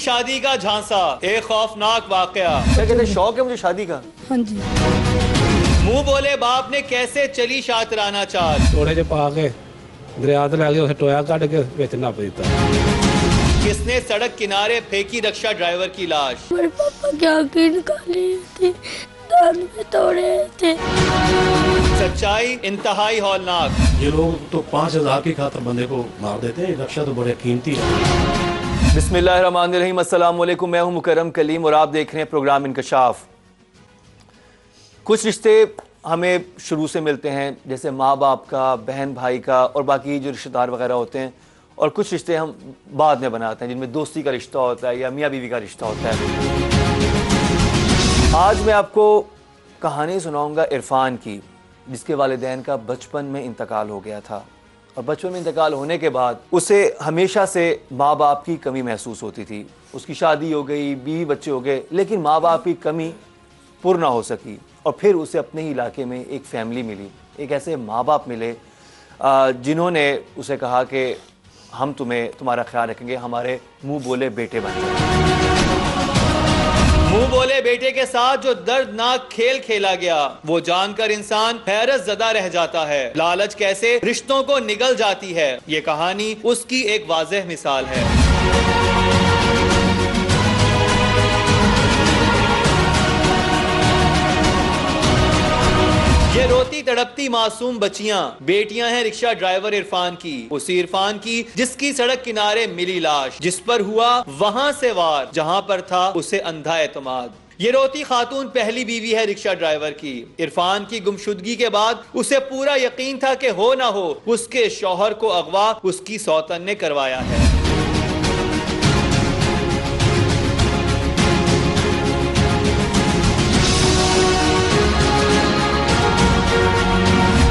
शादी का झांसा, एक खौफनाक वाकया। क्या कहते हैं, शौक है मुझे शादी का? हाँ जी। मुंह बोले बाप ने कैसे चली शातराना चाल। थोड़े जे पा के दरिया ते लै गए, उसे टोया कट के विच नप दिता। किसने सड़क किनारे फेंकी रिक्शा ड्राइवर की लाश। मेरे पापा की आंखें निकाली थी, दांत में तोड़े थे। सच्चाई इंतहाई हौलनाक। ये लोग तो 5,000 की खातर बंदे को मार देते हैं। रक्षा तो बड़े कीमती है। बिस्मिल्लाहिर्रहमानिर्रहीम, अस्सलाम वालेकुम। मैं हूं मुकर्रम कलीम और आप देख रहे हैं प्रोग्राम इंकशाफ। कुछ रिश्ते हमें शुरू से मिलते हैं, जैसे माँ बाप का, बहन भाई का और बाकी जो रिश्तेदार वगैरह होते हैं, और कुछ रिश्ते हम बाद में बनाते हैं जिनमें दोस्ती का रिश्ता होता है या मियाँ बीवी का रिश्ता होता है। आज मैं आपको कहानी सुनाऊंगा इरफान की, जिसके वालिदैन का बचपन में इंतकाल हो गया था, और बचपन में इंतकाल होने के बाद उसे हमेशा से माँ बाप की कमी महसूस होती थी। उसकी शादी हो गई, बीवी बच्चे हो गए, लेकिन माँ बाप की कमी पूर्ण ना हो सकी। और फिर उसे अपने ही इलाके में एक फैमिली मिली, एक ऐसे माँ बाप मिले जिन्होंने उसे कहा कि हम तुम्हारा ख्याल रखेंगे, हमारे मुंह बोले बेटे बन जाए। मुंह बोले बेटे के साथ जो दर्दनाक खेल खेला गया, वो जानकर इंसान हैरत ज़दा रह जाता है। लालच कैसे रिश्तों को निगल जाती है, ये कहानी उसकी एक वाज़ेह मिसाल है। ये रोती तड़पती मासूम बच्चियां, बेटियां हैं रिक्शा ड्राइवर इरफान की, उसी इरफान की जिसकी सड़क किनारे मिली लाश, जिस पर हुआ वहां से वार जहां पर था उसे अंधा एतमाद। ये रोती खातून पहली बीवी है रिक्शा ड्राइवर की। इरफान की गुमशुदगी के बाद उसे पूरा यकीन था कि हो ना हो उसके शौहर को अगवा उसकी सौतन ने करवाया है।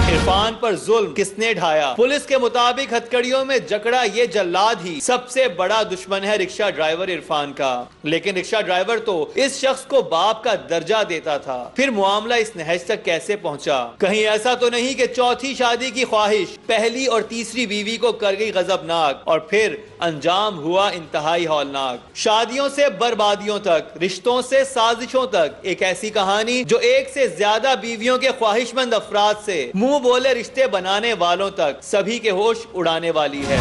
इरफान पर जुल्म किसने ढाया? पुलिस के मुताबिक हथकड़ियों में जकड़ा ये जल्लाद ही सबसे बड़ा दुश्मन है रिक्शा ड्राइवर इरफान का। लेकिन रिक्शा ड्राइवर तो इस शख्स को बाप का दर्जा देता था। फिर मामला इस नहज तक कैसे पहुंचा? कहीं ऐसा तो नहीं कि चौथी शादी की ख्वाहिश पहली और तीसरी बीवी को कर गई गजबनाक, और फिर अंजाम हुआ इंतहाई हौलनाक। शादियों से बर्बादियों तक, रिश्तों से साजिशों तक, एक ऐसी कहानी जो एक से ज्यादा बीवियों के ख्वाहिशमंद अफराद से मुंह बोले रिश्ते बनाने वालों तक सभी के होश उड़ाने वाली है।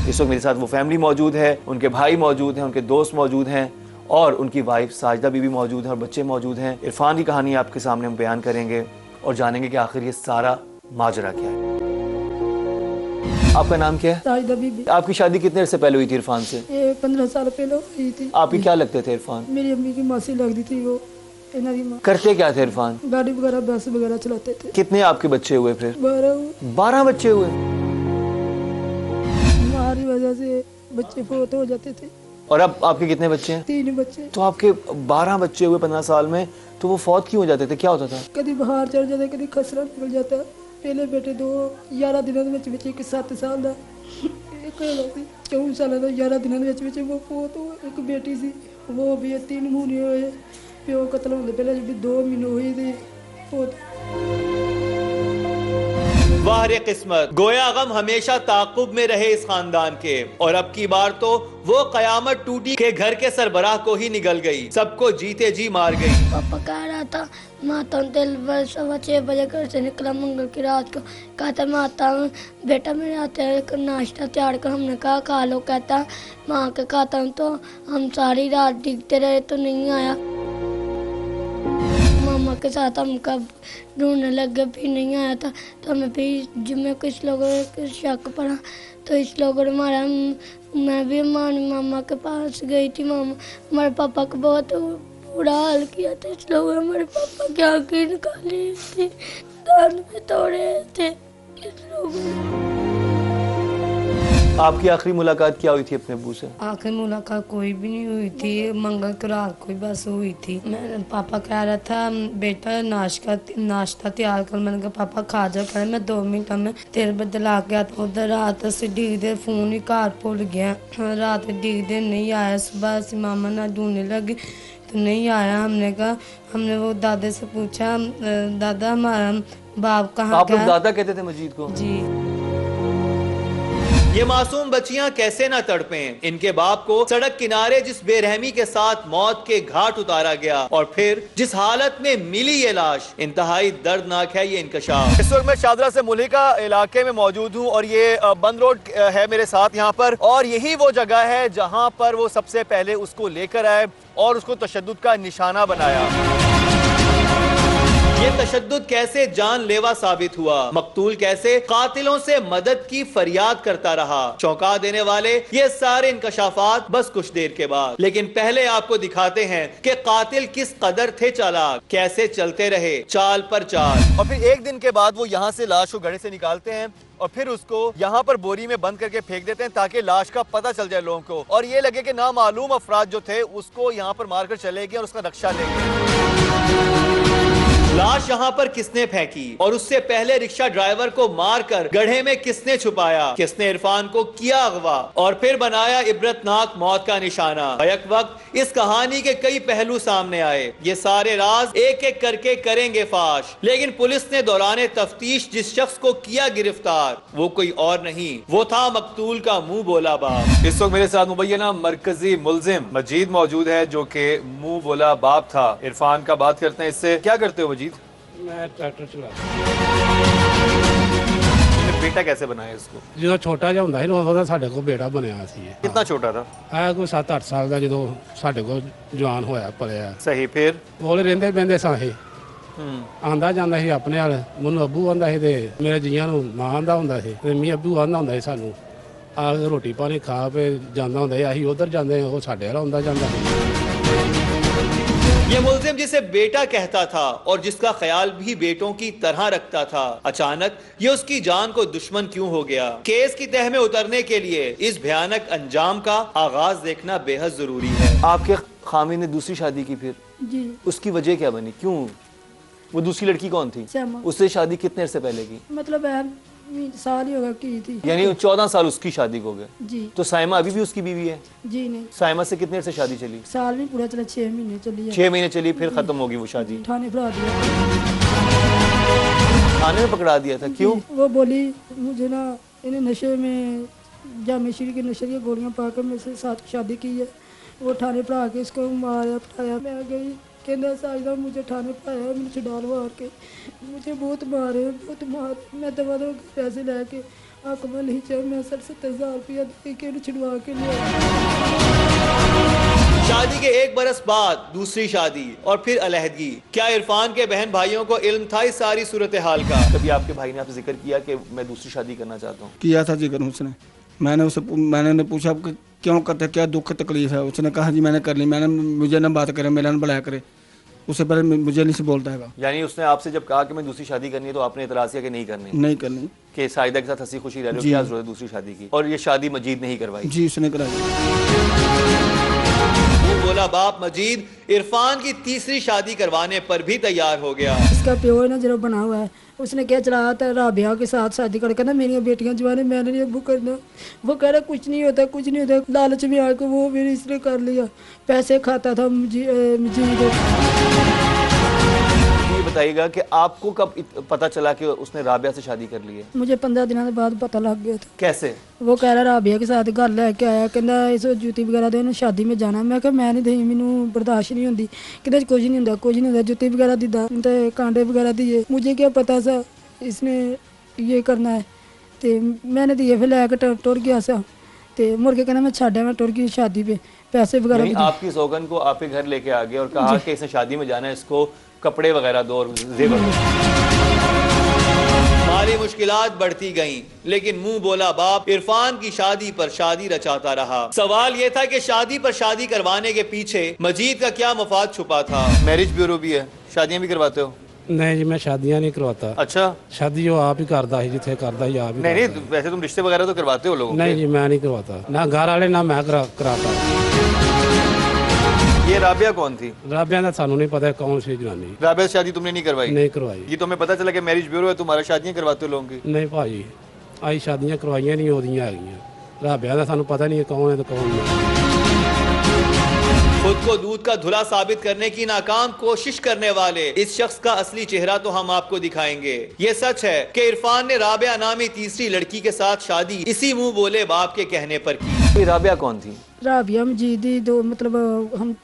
इस वक्त मेरे साथ वो फैमिली मौजूद है, उनके भाई मौजूद हैं, उनके दोस्त मौजूद हैं, और उनकी वाइफ साजिदा बीबी मौजूद है, और बच्चे मौजूद हैं। इरफान की कहानी आपके सामने हम बयान करेंगे और जानेंगे कि आखिर ये सारा माजरा क्या है। आपका नाम क्या है? साजिदा बीबी। आपकी शादी कितने से पहले हुई थी इरफान से? 15 साल पहले हुई थी। आपकी क्या लगते थे इरफान? मेरी अम्मी की मासी लगती थी। वो करते क्या थे इरफान? गाड़ी वगैरह, बस वगैरह चलाते थे। कितने आपके बच्चे हुए फिर? 12 बच्चे हुए। हमारी वजह से बच्चे फोत हो जाते थे। और अब आपके कितने बच्चे हैं? 3 बच्चे। तो आपके 12 बच्चे हुए 15 साल में, तो वो फौत क्यों हो जाते थे? क्या होता था? कभी बाहर चढ़ जाता, कभी खसरा निकल जाता। पहले बेटे 11 दिनों ਵਿੱਚ 7 ਸਾਲ ਦਾ, ਇੱਕ 14 ਸਾਲਾਂ ਦਾ 11 ਦਿਨਾਂ ਦੇ ਵਿੱਚ ਉਹ ਫੋਤ ਹੋ। ਇੱਕ ਬੇਟੀ ਸੀ, ਉਹ ਵੀ 3 ਮਹੀਨੇ ਹੋਏ ਪਿਓ ਕਤਲ ਹੁੰਦੇ ਪਹਿਲਾਂ, ਜਿਹੜੀ 2 ਮਹੀਨੇ ਹੋਈ ਤੇ ਫੋਤ। वाह रे किस्मत, गोया गम हमेशा ताकुब में रहे इस खानदान के, और अब की बार तो वो कयामत टूटी के घर के सरबराह को ही निगल गई, सबको जीते जी मार गई। पापा कह रहा था मैं तो 6:15 बजे घर से निकला मंगल की रात को। कहता मैं आता हूँ बेटा, मेरे आते हैं नाश्ता तैयार कर। हमने कहा खा लो। कहता मैं आके खाता हूँ। तो हम सारी रात डिगते रहे तो नहीं आया। मामा के साथ हम कब ढूंढने लग गए, फिर नहीं आया था। तो हमें फिर जिम्मे कुछ लोगों को शक पड़ा, तो इस लोगों ने मारा। मैं भी मामा के पास गई थी। मामा हमारे पापा को बहुत बुरा हाल किया था इस लोगों ने। हमारे पापा की आंखें निकाली थी, दांत में तोड़े थे इस लोगों ने। आपकी आखिरी मुलाकात क्या हुई थी अपने अब्बू से? आखिरी मुलाकात कोई भी नहीं हुई थी, मंगल की रात को बस हुई थी। मैं पापा कह रहा था बेटा नाश्ता तैयार कर। मैंने कहा पापा खा जा कर, मैं 2 मिनट में तेरे बदल आ गया। तो उधर रात से डिगदे फोन ही घर भूल गया। रात डिगदे नहीं आया। सुबह से मामा ना ढूंढने लगे, तो नहीं आया। हमने वो दादा से पूछा, दादा हमारा बाप कहाँ आप लोग गया? दादा कहते थे मजीद को? जी। ये मासूम बच्चियां कैसे ना तड़पें। इनके बाप को सड़क किनारे जिस बेरहमी के साथ मौत के घाट उतारा गया और फिर जिस हालत में मिली ये लाश, इंतहाई दर्दनाक है ये इंकशाफ। इस वक्त मैं शादरा से मुलिका इलाके में मौजूद हूँ और ये बंद रोड है मेरे साथ यहाँ पर, और यही वो जगह है जहाँ पर वो सबसे पहले उसको लेकर आए और उसको तशद्दुद का निशाना बनाया। ये तशद्दुद कैसे जानलेवा साबित हुआ, मकतूल कैसे कातिलों से मदद की फरियाद करता रहा, चौंका देने वाले ये सारे इंकशाफात बस कुछ देर के बाद। लेकिन पहले आपको दिखाते हैं कि कातिल किस कदर थे चालाक, कैसे चलते रहे चाल पर चाल। और फिर एक दिन के बाद वो यहाँ से लाश को गड्ढे से निकालते हैं और फिर उसको यहाँ पर बोरी में बंद करके फेंक देते हैं ताकि लाश का पता चल जाए लोगों को और ये लगे कि नामालूम अफराद जो थे उसको यहाँ पर मारकर चले गए और उसका नक्शा ले गए। लाश यहाँ पर किसने फेंकी और उससे पहले रिक्शा ड्राइवर को मारकर गड्ढे में किसने छुपाया, किसने इरफान को किया अगवा और फिर बनाया इबरतनाक मौत का निशाना। बैक वक्त इस कहानी के कई पहलू सामने आए। ये सारे राज एक एक करके करेंगे फाश, लेकिन पुलिस ने दौरान तफ्तीश जिस शख्स को किया गिरफ्तार वो कोई और नहीं, वो था मकतूल का मुंह बोला बाप। इस वक्त मेरे साथ मुबैना मरकजी मुलजिम मजीद मौजूद है जो कि मुंह बोला बाप था इरफान का। बात करते हैं इससे। क्या करते हो मजीद? मैं ट्रैक्टर चलाता। बेटा कैसे बनाया इसको? ਜਦੋਂ ਛੋਟਾ ਜਿਹਾ ਹੁੰਦਾ ਸੀ ਉਹਦਾ ਸਾਡੇ ਕੋਲ ਬੇਟਾ ਬਣਿਆ ਸੀ ਇਹ। कितना छोटा था? ਆ ਕੋਈ 7-8 ਸਾਲ ਦਾ ਜਦੋਂ ਸਾਡੇ ਕੋਲ ਜਵਾਨ ਹੋਇਆ ਪਲਿਆ। सही। फिर ਕੋਲ ਰਹਿੰਦੇ ਬੈਂਦੇ ਸਾਂ ਇਹ। ਆਂਦਾ ਜਾਂਦਾ ਸੀ ਆਪਣੇ ਨਾਲ, ਮੈਨੂੰ ਅੱਬੂ ਆਂਦਾ ਸੀ ਤੇ ਮੇਰੇ ਜੀਆਂ ਨੂੰ ਮਾਂ ਆਂਦਾ ਹੁੰਦਾ ਸੀ ਤੇ ਮੀ ਅੱਬੂ ਆਂਦਾ ਹੁੰਦਾ ਸੀ ਸਾਨੂੰ। ਆ ਕੇ ਰੋਟੀ ਪਾਣੀ ਖਾ ਕੇ ਜਾਂਦਾ ਹੁੰਦਾ ਸੀ, ਅਸੀਂ ਉਧਰ ਜਾਂਦੇ ਉਹ ਸਾਡੇ ਨਾਲ ਆਉਂਦਾ ਜਾਂਦਾ ਸੀ। ये मुल्जिम जिसे बेटा कहता था और जिसका ख्याल भी बेटों की तरह रखता था, अचानक ये उसकी जान को दुश्मन क्यों हो गया? केस की तह में उतरने के लिए इस भयानक अंजाम का आगाज देखना बेहद जरूरी है। आपके खामी ने दूसरी शादी की, फिर जी उसकी वजह क्या बनी? क्यों? वो दूसरी लड़की कौन थी? श्यामा। उससे शादी कितने से पहले की? मतलब है साल ही होगा की थी। यानी 14 साल उसकी शादी को हो गए। जी तो साइमा अभी भी उसकी बीवी है? जी नहीं, साइमा से कितने से शादी चली? साल भी पूरा चला, 6 महीने चली है। 6 महीने चली, फिर खत्म होगी वो शादी। थाने भरा दिया। थाने में पकड़ा दिया था, क्यों? वो बोली मुझे ना इन्हें नशे में जामे शीरी के नशे की गोलियां पाकर मेरे से साथ शादी की है। वो थाने पढ़ा के इसको मारा पटाया। मैं गई कहना साजदा मुझे थाने पढ़ाया, मैंने छुड़ा लवा के मुझे बहुत मारे, बहुत मार। मैं दवा दवा के पैसे लेके आकमा नहीं चाहिए, मैं 60-70 रुपया दे के छुड़वा के लिया। शादी के 1 बरस बाद दूसरी शादी और फिर अलहदगी। क्या इरफान के बहन भाइयों को इल्म था इस सारी सूरत हाल का? कभी आपके भाई ने आपसे जिक्र किया कि मैं दूसरी शादी करना चाहता हूँ? किया था जिक्र उसने। मैंने पूछा कि क्यों करते, क्या दुख तकलीफ है? उसने कहा जी मैंने कर ली। मैंने मुझे ना बात करे, मेरा ना बुलाया करे, उससे पहले मुझे नहीं से बोलता है। यानी उसने आपसे जब कहा कि मैं दूसरी शादी करनी है तो आपने इतराज़ किया कि नहीं करनी? नहीं करनी, कि साइदा के साथ हंसी खुशी रह लो, क्या जरूरत है दूसरी शादी की? और ये शादी मजीद नहीं करवाई? जी उसने कराई। बोला बाप मजीद इरफान की तीसरी शादी करवाने पर भी तैयार हो गया। इसका प्यो है ना जरा बना हुआ है, उसने क्या चलाया था राबिया के साथ शादी करके ना मेरी बेटियां जवान है, मैंने नहीं अबू करना। वो कह रहा कुछ नहीं होता, कुछ नहीं होता। लालच में आके वो मेरे इसने कर लिया, पैसे खाता था मुझे। ये बताइएगा कि आपको कब पता चला कि उसने राबिया से शादी कर ली है? मुझे 15 दिनों के बाद पता लग गया था। कैसे? वो कह रहा राबिया के साथ घर लैके आया, कहना इस जूती वगैरह दे शादी में जाना। मैं कहा मैं नहीं दई, मैनू बर्दाश्त नहीं होंगी। कहते कुछ नहीं होंगे, कुछ नहीं होंगे, जूती वगैरह दिता तो कांटे वगैरह दिए। मुझे क्या पता था इसने ये करना है, तो मैंने दिए। फिर लैके टुर गया सा, तो मुड़ के कहना मैं छाड़ा, मैं टुर गई शादी पे, पैसे वगैरह भी दिए। आपकी सौगन को आपके घर लेके आ गया और कहा कि इसने शादी में जाना है, इसको कपड़े वगैरह दो और जेवर दो। हमारी मुश्किलात बढ़ती गईं, लेकिन मुंह बोला बाप इरफान की शादी पर शादी रचाता रहा। सवाल यह था कि शादी पर शादी करवाने के पीछे मजीद का क्या मफाद छुपा था? मैरिज ब्यूरो भी है, शादियां भी करवाते हो? नहीं जी मैं शादियां नहीं करवाता। अच्छा, शादी वो आप ही करता है, जिथे करता ही आप ही। नहीं, वैसे तुम रिश्ते वगैरह तो करवाते हो लोगों के? नहीं जी मैं नहीं करवाता, ना घर वाले ना मैं कराता। ये राबिया कौन थी? राबिया का सानू नहीं पता कौन सी जनानी। राबिया से शादी तुमने नहीं करवाई? नहीं करवाई। ये तो हमें पता चला कि मैरिज ब्यूरो है, तुम्हारा शादियां करवाते हो लोगों की? नहीं भाजी आई शादियां करवाइया नहीं, ओदियां हैगियां। राबिया का सानू पता नहीं कौन है तो कौन नहीं। खुद को दूध का धुला साबित करने की नाकाम कोशिश करने वाले इस शख्स का असली चेहरा तो हम आपको दिखाएंगे। ये सच है कि इरफान ने राबिया नामी तीसरी लड़की के साथ शादी इसी मुंह बोले बाप के कहने पर की। राबिया कौन थी? राबिया मजीदी दो मतलब हम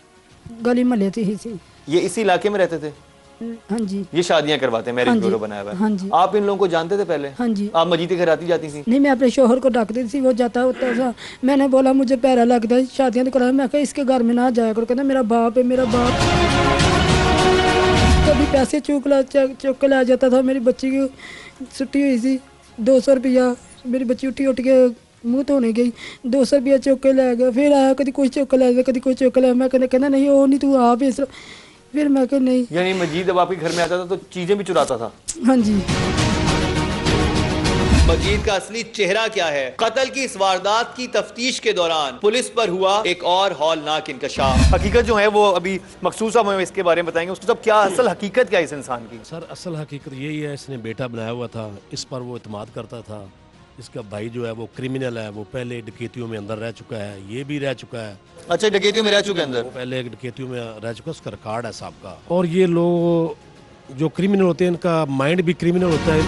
गली महल्ले से ही थी। ये इसी इलाके में रहते थे? हाँ जी। ये शादियां करवाते हैं, मैरिज हाँ जी। ब्यूरो बनाया हुआ है। हाँ जी। आप इन लोगों को जानते थे पहले? हाँ जी। आप मजीद के घर आती जाती थी? नहीं, मैं अपने शोहर को डाकती थी, वो जाता होता था। मैंने बोला मुझे पैरा लगता है शादियां तो करा, मैं कहा इसके घर में ना जाया करो। कहना मेरा बाप है, मेरा बाप। कभी पैसे चूक के ला जाता था। मेरी बच्ची की छुट्टी हुई थी, 200 रुपया, मेरी बच्ची उठ के मुंह धोने गई, 200 रुपया चुक के ले गया। फिर आया, कभी कुछ चुक के ले गया, कभी कुछ चुक के ले। मैं कहना नहीं वो नहीं, तू आप इस। फिर मैं कहा नहीं। यानी मजीद जब आपके घर में आता था तो चीजें भी चुराता था? हाँ जी। मजीद का असली चेहरा क्या है? कत्ल की इस वारदात की तफ्तीश के दौरान पुलिस पर हुआ एक और हौलनाक इंकशाफ। हकीकत जो है वो अभी मखसूसा में इसके बारे में बताएंगे। उसको सब क्या असल हकीकत क्या है इस इंसान की? सर असल हकीकत यही है, इसने बेटा बनाया हुआ था, इस पर वो इत्मीनान करता था। इसका भाई जो है वो क्रिमिनल है, वो पहले डकैतियों में अंदर रह चुका है, ये भी रह चुका है। अच्छा, डकैतियों में रह चुके अंदर? वो पहले डकैतियों में रह चुका, उसका रिकॉर्ड है साहब का। और ये लोग जो क्रिमिनल होते हैं इनका माइंड भी क्रिमिनल होता है।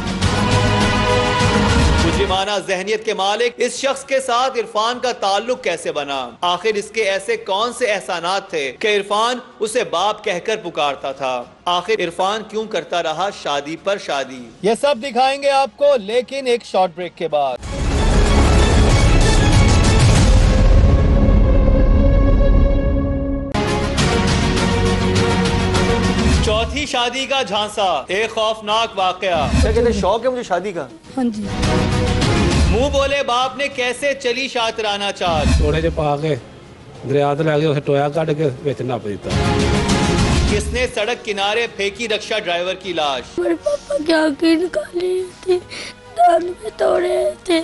मुजरिमाना जहनियत के मालिक इस शख्स के साथ इरफान का ताल्लुक कैसे बना? आखिर इसके ऐसे कौन से एहसानात थे कि इरफान उसे बाप कहकर पुकारता था? आखिर इरफान क्यों करता रहा शादी पर शादी? ये सब दिखाएंगे आपको, लेकिन एक शॉर्ट ब्रेक के बाद। चौथी शादी का झांसा, एक खौफनाक वाकया। क्या कहते हैं, शौक है मुझे शादी का? हाँ जी। मुंह बोले बाप ने कैसे चली शातिराना चाल? थोड़े जे पा के दरिया ते लै गए, उसे टोया कट के विच नप दिता। किसने सड़क किनारे फेंकी रिक्शा ड्राइवर की लाश? मेरे पापा की आंखें निकाली थी, दांत में तोड़े थे।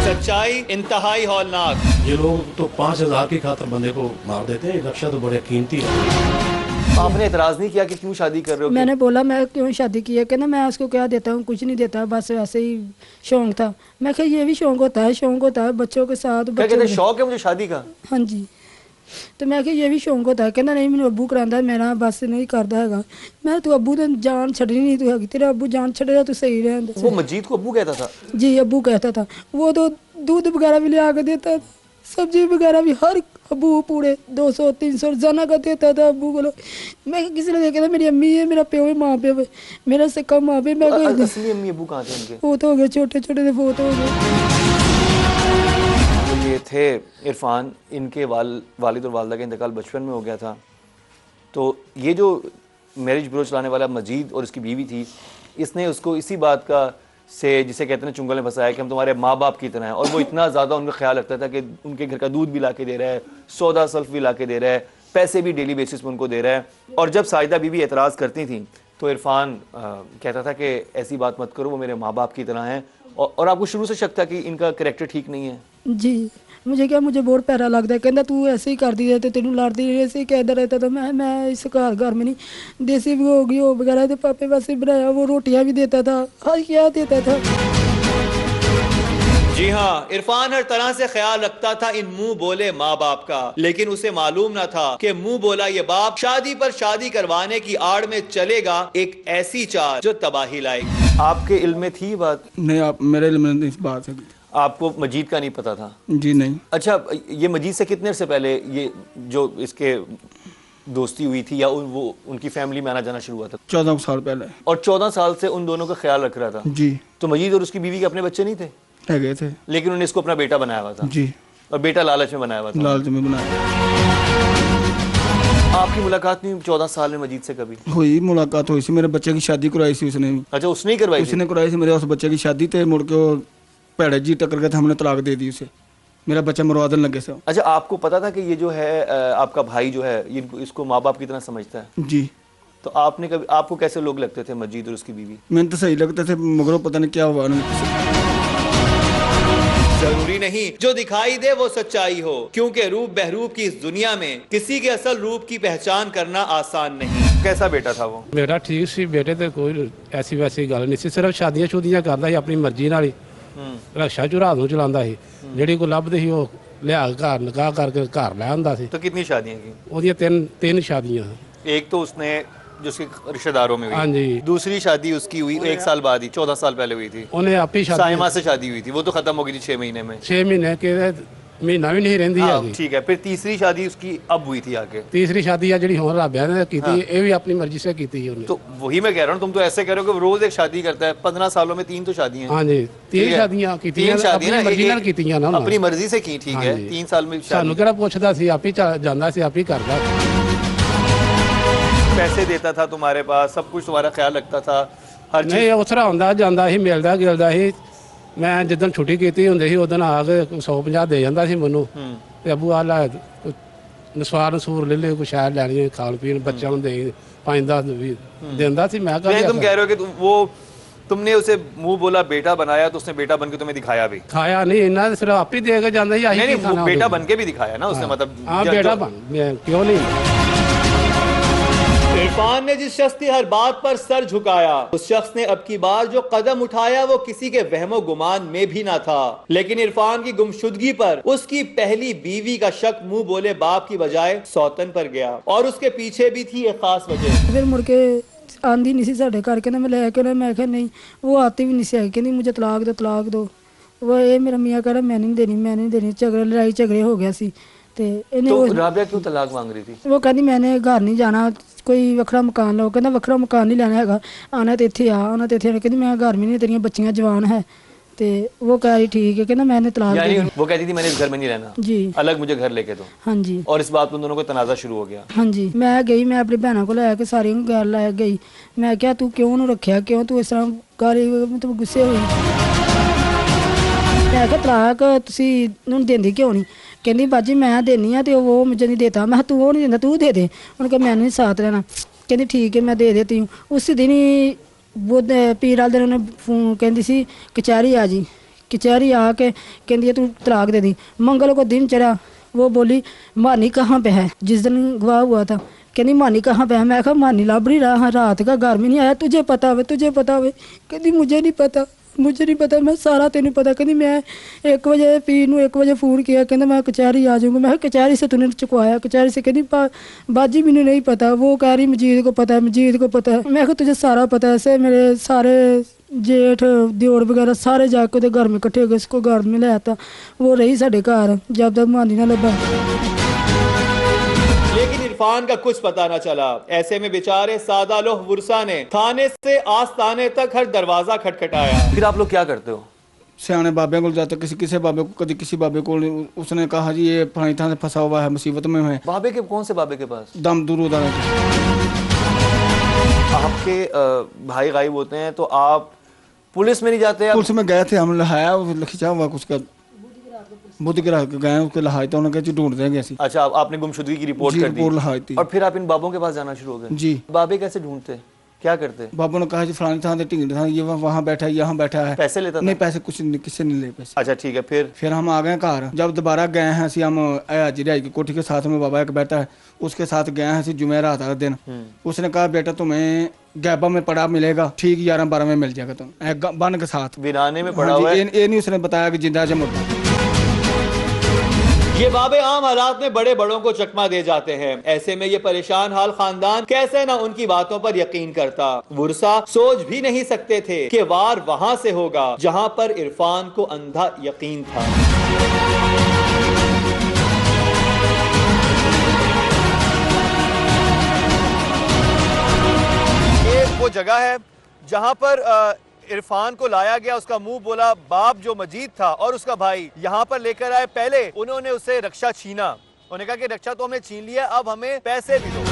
सच्चाई इंतहाई हौलनाक। ये लोग तो 5000 की खातर बंदे को मार देते हैं। रक्षा तो बड़े कीमती है। आपने एतराज नहीं किया कि क्यों शादी कर रहे हो? मैंने बोला मैं क्यों शादी की है? कहना मैं उसको क्या देता हूँ, कुछ नहीं देता, बस वैसे ही शौक था। मैं कहा ये भी शौक होता है, शौक होता है बच्चों के साथ। क्या कहते हैं, शौक है मुझे शादी का? हाँ जी। तो मैं कहा ये भी शौक होता है। कहना नहीं, मैंने अबू करांदा, मेरा बस नहीं करता है। मैं तू अबू ने जान छड़ी नहीं, तू है तेरा अबू जान छड़ेगा तो सही रहता। वो मजीद को अबू कहता था? जी अबू कहता था। वो तो दूध वगैरह भी ले आकर देता था, सब्जी वगैरह भी, हर अबू पूरे 200-300 रोजाना का देता था अबू को। मैं किसी ने देखा था मेरी अम्मी है, मेरा प्यो है, माँ पे मेरा से कम माँ पे। मैं असली अम्मी अबू कहाँ थे उनके? फोत हो गए, छोटे छोटे से फोत हो गए। तो ये थे इरफान, इनके वालिद और वालदा का इंतकाल बचपन में हो गया था। तो ये जो मैरिज ब्यूरो चलाने वाला मजीद और उसकी बीवी थी, इसने उसको इसी बात का से जिसे कहते हैं चुंगल में फंसाया कि हम तुम्हारे माँ बाप की तरह हैं। और वो इतना ज़्यादा उनका ख्याल रखता था कि उनके घर का दूध भी ला के दे रहा है, सौदा सल्फ भी ला के दे रहा है, पैसे भी डेली बेसिस पे उनको दे रहा है। और जब साजिदा बीवी एतराज़ करती थी तो इरफान कहता था कि ऐसी बात मत करो, वो मेरे माँ बाप की तरह हैं। और आपको शुरू से शक था कि इनका करैक्टर ठीक नहीं है? जी मुझे क्या, मुझे बहुत पैरा लगता है। कहता तू ऐसे ही करती रहती, तेनू लड़ती ऐसे ही कहता रहता था। मैं इस घर में नहीं, देसी भी होगी हो वगैरह तो पापे वैसे बनाया, वो रोटियां भी देता था, हर क्या देता था। जी हाँ, इरफान हर तरह से ख्याल रखता था इन मुंह बोले माँ बाप का, लेकिन उसे मालूम न था कि मुंह बोला ये बाप शादी पर शादी करवाने की आड़ में चलेगा एक ऐसी चाल जो तबाही लाएगी। आपके इल्म में थी बात? नहीं, आप मेरे इल्म में इस बात है। आपको मजीद का नहीं पता था? जी नहीं। अच्छा, ये मजीद से कितने से पहले ये जो इसके दोस्ती हुई थी या वो उनकी फैमिली में आना जाना शुरू हुआ था? 14 साल पहले। और 14 साल से उन दोनों का ख्याल रख रहा था? जी। तो मजीद और उसकी बीवी के अपने बच्चे नहीं थे? है गए थे, लेकिन उन्हें इसको अपना बेटा बनाया हुआ था? जी। और बेटा लालच में बनाया हुआ था? लालच में बनाया। आपकी मुलाकात नहीं 14 साल में मजीद से कभी हुई? मुलाकात हुई सी, मेरे बच्चे की शादी कराई सी उसने। अच्छा, उसने ही करवाई? उसने कराई सी, मेरे उस बच्चे की शादी थे, मुड़ के वो भैड़े जी टक्कर गए थे, हमने तलाक दे दी उसे, मेरा बच्चा मरवा देने लगे से। अच्छा, आपको पता था कि ये जो है आपका भाई जो है इसको माँ बाप की तरह समझता है? जी। तो आपने कभी, आपको कैसे लोग लगते थे मजीद और उसकी बीवी? मैंने तो सही लगते थे, मगर पता नहीं क्या हुआ। जरूरी नहीं जो दिखाई दे वो सच्चाई हो, क्योंकि रूप बहरूप की इस दुनिया में किसी के असल रूप की पहचान करना आसान नहीं। कैसा बेटा था वो? बेटा ठीक सी, बेटे ते कोई ऐसी वैसी गल नहीं सी, सिर्फ शादियां शुदियां करदा ही अपनी मर्जी नाल ही। रक्षा चुरा दूं चलांदा ही, ਜਿਹੜੀ ਕੋ ਲੱਭਦੇ ਸੀ ਉਹ ਲਿਆ ਕੇ ਘਰ ਨਿਕਾਹ ਕਰਕੇ ਘਰ ਲੈ ਆਂਦਾ ਸੀ। तो कितनी शादियां की? ਉਹਦੀਆਂ ਤਿੰਨ ਸ਼ਾਦੀਆਂ। एक तो उसने जो उसके रिश्तेदारों में हाँ हुई, जी। दूसरी शादी उसकी हुई 1 साल बाद ही, 14 साल पहले हुई थी। ਉਹਨੇ ਆਪੇ ਸ਼ਾਦੀ साइमा से शादी हुई थी, वो तो खत्म हो गई थी 6 महीने में। 6 ਮਹੀਨੇ ਕੇ ਮਹੀਨਾ ਵੀ ਨਹੀਂ ਰਹਿੰਦੀ हाँ, ਹੈਗੀ। ठीक है। फिर तीसरी शादी उसकी अब हुई थी आके। ਤੀਸਰੀ ਸ਼ਾਦੀ ਆ ਜਿਹੜੀ ਹੁਣ ਰਾਬਿਆ ਨੇ ਕੀਤੀ ਇਹ ਵੀ ਆਪਣੀ ਮਰਜ਼ੀ ਸੇ ਕੀਤੀ ਉਹਨੇ। तो वही मैं कह रहा हूँ, तुम तो ऐसे कह रहे हो कि वो रोज एक शादी करता है। 15 सालों में 3 तो शादियां हैं। ਹਾਂਜੀ 3 ठीक है। ਸ਼ਾਦੀਆਂ ਕੀਤੀਆਂ 3 शादियां ਆਪਣੀ ना, ਮਰਜ਼ੀ ਨਾਲ एक- ਕੀਤੀਆਂ ਨਾ ਉਹਨਾਂ अपनी मर्जी से की, ठीक है। हाँ जी। 3 साल में ਸਾਨੂੰ शादी। ਕਿਹੜਾ ਪੁੱਛਦਾ ਸੀ ਆਪੇ ਜਾਂਦਾ ਸੀ ਆਪੇ ਕਰਦਾ। पैसे देता था तुम्हारे पास, सब कुछ तुम्हारा ख्याल रखता था, हर चीज। ਨਹੀਂ ਉਸ ਤਰ੍ਹਾਂ ਹੁੰਦਾ ਜਾਂਦਾ ਸੀ ਮਿਲਦਾ ਗਿਲਦਾ ਸੀ। ਮੈਂ ਜਿੱਦਣ ਛੁੱਟੀ ਕੀਤੀ ਹੁੰਦੀ ਸੀ ਉਦੋਂ ਆ ਕੇ 150 ਦੇ ਜਾਂਦਾ ਸੀ ਮੈਨੂੰ ਤੇ ਅੱਬੂ ਆ ਲੈ ਨਸੂਰ ਲੈ ਲੈ ਕੁਛ ਸ਼ਾਇਦ ਲੈਣੀ ਖਾਣ ਪੀਣ ਬੱਚਿਆਂ ਨੂੰ ਦੇ 5-10 भी ਦਿੰਦਾ ਸੀ। ਮੈਂ नहीं, तुम कह रहे हो कि तुमने उसे मुंह बोला बेटा बनाया, तो उसने बेटा बन के तुम्हें दिखाया भी? ਖਾਇਆ ਨਹੀਂ ਇਹਨਾਂ ਦੇ ਸਿਰਫ ਆਪੇ ਦੇ ਕੇ ਜਾਂਦਾ ਸੀ। नहीं, वो बेटा बन के भी दिखाया ना उसने, मतलब हाँ बेटा बन क्यों नहीं। इरफान ने जिस शख्स की हर बात पर सर झुकाया, उस शख्स ने अब की बार जो कदम उठाया वो किसी के वहमो गुमान में भी ना था। लेकिन इरफान की गुमशुदगी पर उसकी पहली बीवी का शक मुंह बोले बाप की बजाय सौतन पर गया, और उसके पीछे भी थी एक खास वजह। फिर मुड़ के आंदी नहीं सी साढ़े घर, कहना मैं लेके ना, मैं कहा नहीं, वो आती भी नहीं सी, कहती मुझे तलाक दो। वो ये मेरा मियाँ कह रहा मैं नहीं देनी। झगड़े लड़ाई झगड़े हो गया सी ते इन्हें तो वो राबिया क्यों तलाक मांग रही थी? वो कहती मैंने घर नहीं जाना, कोई वखरा मकान लो। कहना वखरा मकान नहीं लेना हैगा, आना तो इत्थे आना तो इत्थे। कहती मैं घर में नहीं, तेरियां बच्चियां जवान है। ते वो कह रही ठीक है, कहना मैंने तलाक यानी दे दी। वो कहती थी मैंने इस घर में नहीं रहना, जी अलग मुझे घर लेके दो। हाँ जी और इस बात पर उन दोनों को तनाजा शुरू हो गया। हाँ जी। मैं गई, मैं अपनी भैनों को लैके सारी गैर लै गई। मैं क्या तू क्यों नहीं रखिया, क्यों तू इस तरह गाली मतलब गुस्से हुई। मैं क्या तलाक तुसी हूँ देंदी क्यों नहीं? कहती बाजी मैं देनी हाँ तो वो मुझे नहीं देता। मैं तू वो नहीं देता, तू दे दे। उन्होंने कहा मैंने नहीं साथ रहना। कहती ठीक है मैं दे देती हूँ। उस दिन ही वो पीर वाले दिन उन्हें फोन कहती सी कचहरी आ जी। कचहरी आके कहती है तू तलाक दे दी। मंगल को दिन चढ़ा, वो बोली मानी कहाँ पे है, जिस दिन गवाह हुआ था। कहती मानी कहाँ पे है? मैं कहा मानी लाभ नहीं रहा, रात का घर में नहीं आया, तुझे पता हुए। कहती मुझे नहीं पता, मैं सारा तेन पता। कहती मैं 1 बजे पीर नूं 1 बजे फोन किया, कहता मैं कचहरी आ जाऊँगा। मैं कचहरी से तूने चुकवाया? कचहरी से। कहती बाजी मैंने नहीं पता, वो कह रही मजीद को पता है। मैं कहा तुझे सारा पता है। ऐसे मेरे सारे जेठ दियोर वगैरह सारे जाके उधर घर में इकट्ठे हो गए, इसको घर में ले आता। वो रही साढ़े घर जब तक मानी ना लगा। लेकिन इरफान का कुछ पता न चला। ऐसे में बेचारे सादा लोह वुरसा ने थाने से आस्ताने तक हर दरवाजा खटखटाया। फिर आप लोग क्या करते हो? सियाने बाबे को जाते, किसी बाबे को, कभी किसी बाबे को। उसने कहा जी ये फलानी थां से फंसा हुआ है, मुसीबत में है। बाबे के कौन से बाबे के पास? दम दूर उदार। आपके भाई गायब होते हैं तो आप पुलिस में नहीं जाते? पुलिस में गए थे, हम लहाया खिंचा हुआ कुछ का बुद्ध गिरा के गए, उसके लहाई तो उन्होंने ढूंढ देंगे ऐसी। अच्छा, आपने गुमशुदगी की रिपोर्ट कर दी? रिपोर्ट लहाई थी। और फिर आप इन बाबों के पास जाना शुरू हो गए? जी। बाबे कैसे ढूंढते, क्या करते? बाबू ने कहा जी फलानी थां से ढींड था, ये वहाँ बैठा है, यहाँ बैठा है। पैसे लेता था? नहीं पैसे कुछ नहीं, किससे नहीं ले पैसे। अच्छा ठीक है। फिर हम आ गए घर। जब दोबारा गए हैं असी, हम हाजी की कोठी के साथ में बाबा एक बैठा है, उसके साथ गए हैं असी जुमेरात का दिन। उसने कहा बेटा तुम्हें गैबा में पड़ा मिलेगा, ठीक 11-12 में मिल जाएगा तुम, बन के साथ वीराने में पड़ा हुआ है। ये नहीं उसने बताया कि जिंदा है मुर्दा। ये बाबे आम हालात में बड़े बड़ों को चकमा दे जाते हैं। ऐसे में ये परेशान हाल खानदान कैसे ना उनकी बातों पर यकीन करता। वुरसा सोच भी नहीं सकते थे कि वार वहां से होगा जहां पर इरफान को अंधा यकीन था। ये वो जगह है जहां पर इरफान को लाया गया। उसका मुंह बोला बाप जो मजीद था और उसका भाई यहाँ पर लेकर आए। पहले उन्होंने उसे रक्षा छीना, उन्होंने कहा कि रक्षा तो हमने छीन लिया, अब हमें पैसे भी दो।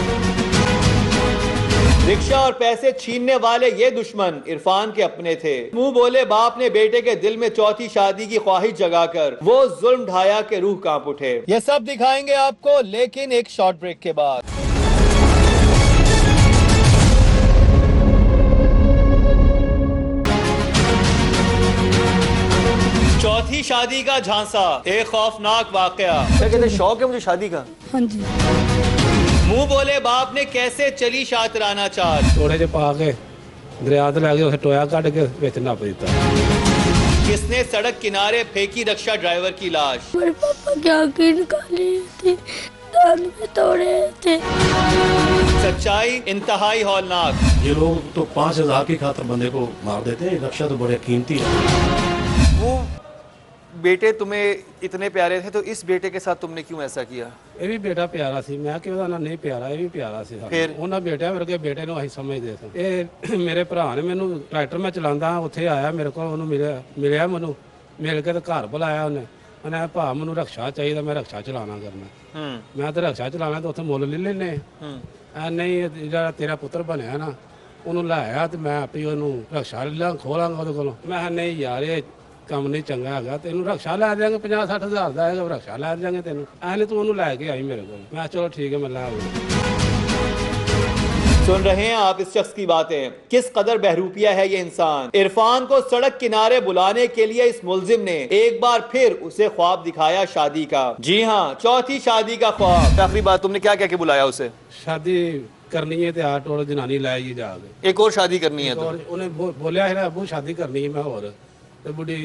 रिक्शा और पैसे छीनने वाले ये दुश्मन इरफान के अपने थे। मुंह बोले बाप ने बेटे के दिल में चौथी शादी की ख्वाहिश जगाकर वो जुल्म ढाया के रूह कांप उठे। ये सब दिखाएंगे आपको, लेकिन एक शॉर्ट ब्रेक के बाद। चौथी शादी का झांसा, एक खौफनाक वाकया। क्या कहते हैं, शौक है मुझे शादी का? हाँ जी। मुंह बोले बाप ने कैसे चली शातराना चाल। ਥੋੜੇ ਜਿਹੇ ਪਾ ਕੇ ਦਰਿਆ ਤੇ ਲੈ ਕੇ ਉਸੇ ਟੋਇਆ ਕੱਢ ਕੇ ਵਿੱਚ ਨੱਪ ਦਿੱਤਾ। किसने सड़क किनारे फेंकी रिक्शा ड्राइवर की लाश? मेरे पापा की आंखें निकाली थी, दांत में तोड़े थे। सच्चाई इंतहाई हौलनाक। ये लोग तो 5,000 की खातर बंदे को मार देते हैं। रक्षा तो बड़े कीमती है। वो बेटे तुम्हें इतने प्यारे थे, तो इस बेटे के साथ तुमने क्यों ऐसा किया? ਇਹ ਵੀ ਬੇਟਾ ਪਿਆਰਾ ਸੀ, ਮੈਂ ਕਿ ਉਹਦਾ ਨਾਂ ਨਹੀਂ ਪਿਆਰਾ, ਇਹ ਵੀ ਪਿਆਰਾ ਸੀ ਸਾਨੂੰ। ਫਿਰ? ਉਹਨਾਂ ਬੇਟਿਆਂ ਵਰਗੇ ਬੇਟੇ ਨੂੰ ਅਸੀਂ ਸਮਝਦੇ ਸਾਂ। ਇਹ ਮੇਰੇ ਭਰਾ ਨੇ ਮੈਨੂੰ ਟਰੈਕਟਰ ਮੈਂ ਚਲਾਉਂਦਾ ਉੱਥੇ ਆਇਆ ਮੇਰੇ ਕੋਲ, ਉਹਨੂੰ ਮਿਲਿਆ ਮੈਨੂੰ, ਮਿਲ ਕੇ ਤੇ ਘਰ ਬੁਲਾਇਆ ਉਹਨੇ ਭਾ ਮੈਨੂੰ ਰਕਸ਼ਾ ਚਾਹੀਦਾ, ਮੈਂ ਰਕਸ਼ਾ ਚਲਾਣਾ ਕਰਨਾ। ਮੈਂ ਤਾਂ ਰਕਸ਼ਾ ਚਲਾਣਾ ਤਾਂ ਉੱਥੇ ਮੁੱਲ ਲੈ ਲੈਨੇ ਆ। ਨਹੀਂ ਜਿਹੜਾ ਤੇਰਾ ਪੁੱਤਰ ਬਣਿਆ ਨਾ, ਉਹਨੂੰ ਲਾਇਆ ਤੇ ਮੈਂ ਆਪੇ ਉਹਨੂੰ ਰਕਸ਼ਾ ਖੋਲਾਂਗਾ ਉਹਦੇ ਕੋਲੋਂ। ਮੈਂ ਕਿਹਾ ਨਹੀਂ ਯਾਰ ਇਹ ਕੰਮ ਨਹੀਂ ਚੰਗਾ ਹੈਗਾ, ਤੈਨੂੰ ਰਕਸ਼ਾ ਲੈ ਦਿਆਂਗੇ 50-60 ਹਜ਼ਾਰ ਦਾ ਹੈਗਾ, ਰਕਸ਼ਾ ਲੈ ਦਿਆਂਗੇ ਤੈਨੂੰ। ਐਨੇ ਤੂੰ ਉਹਨੂੰ ਲੈ ਕੇ ਆਈ ਮੇਰੇ ਕੋਲ। ਮੈਂ ਚਲੋ ਠੀਕ है मैं ला आऊंगा। सुन रहे हैं आप इस शख्स की बातें, किस कदर बहरूपिया है ये इंसान। इरफान को सड़क किनारे बुलाने के लिए इस मुलजिम ने एक बार फिर उसे ख्वाब दिखाया शादी का। जी हाँ, चौथी शादी का ख्वाब। आखिरी बात तुमने क्या कह के बुलाया उसे? शादी करनी है तो आठ और जनानी लाएगी जाके, एक और शादी करनी है तो? और उन्हें बोलिया है ना अबू शादी करनी है मैं, और तो बुढ़ी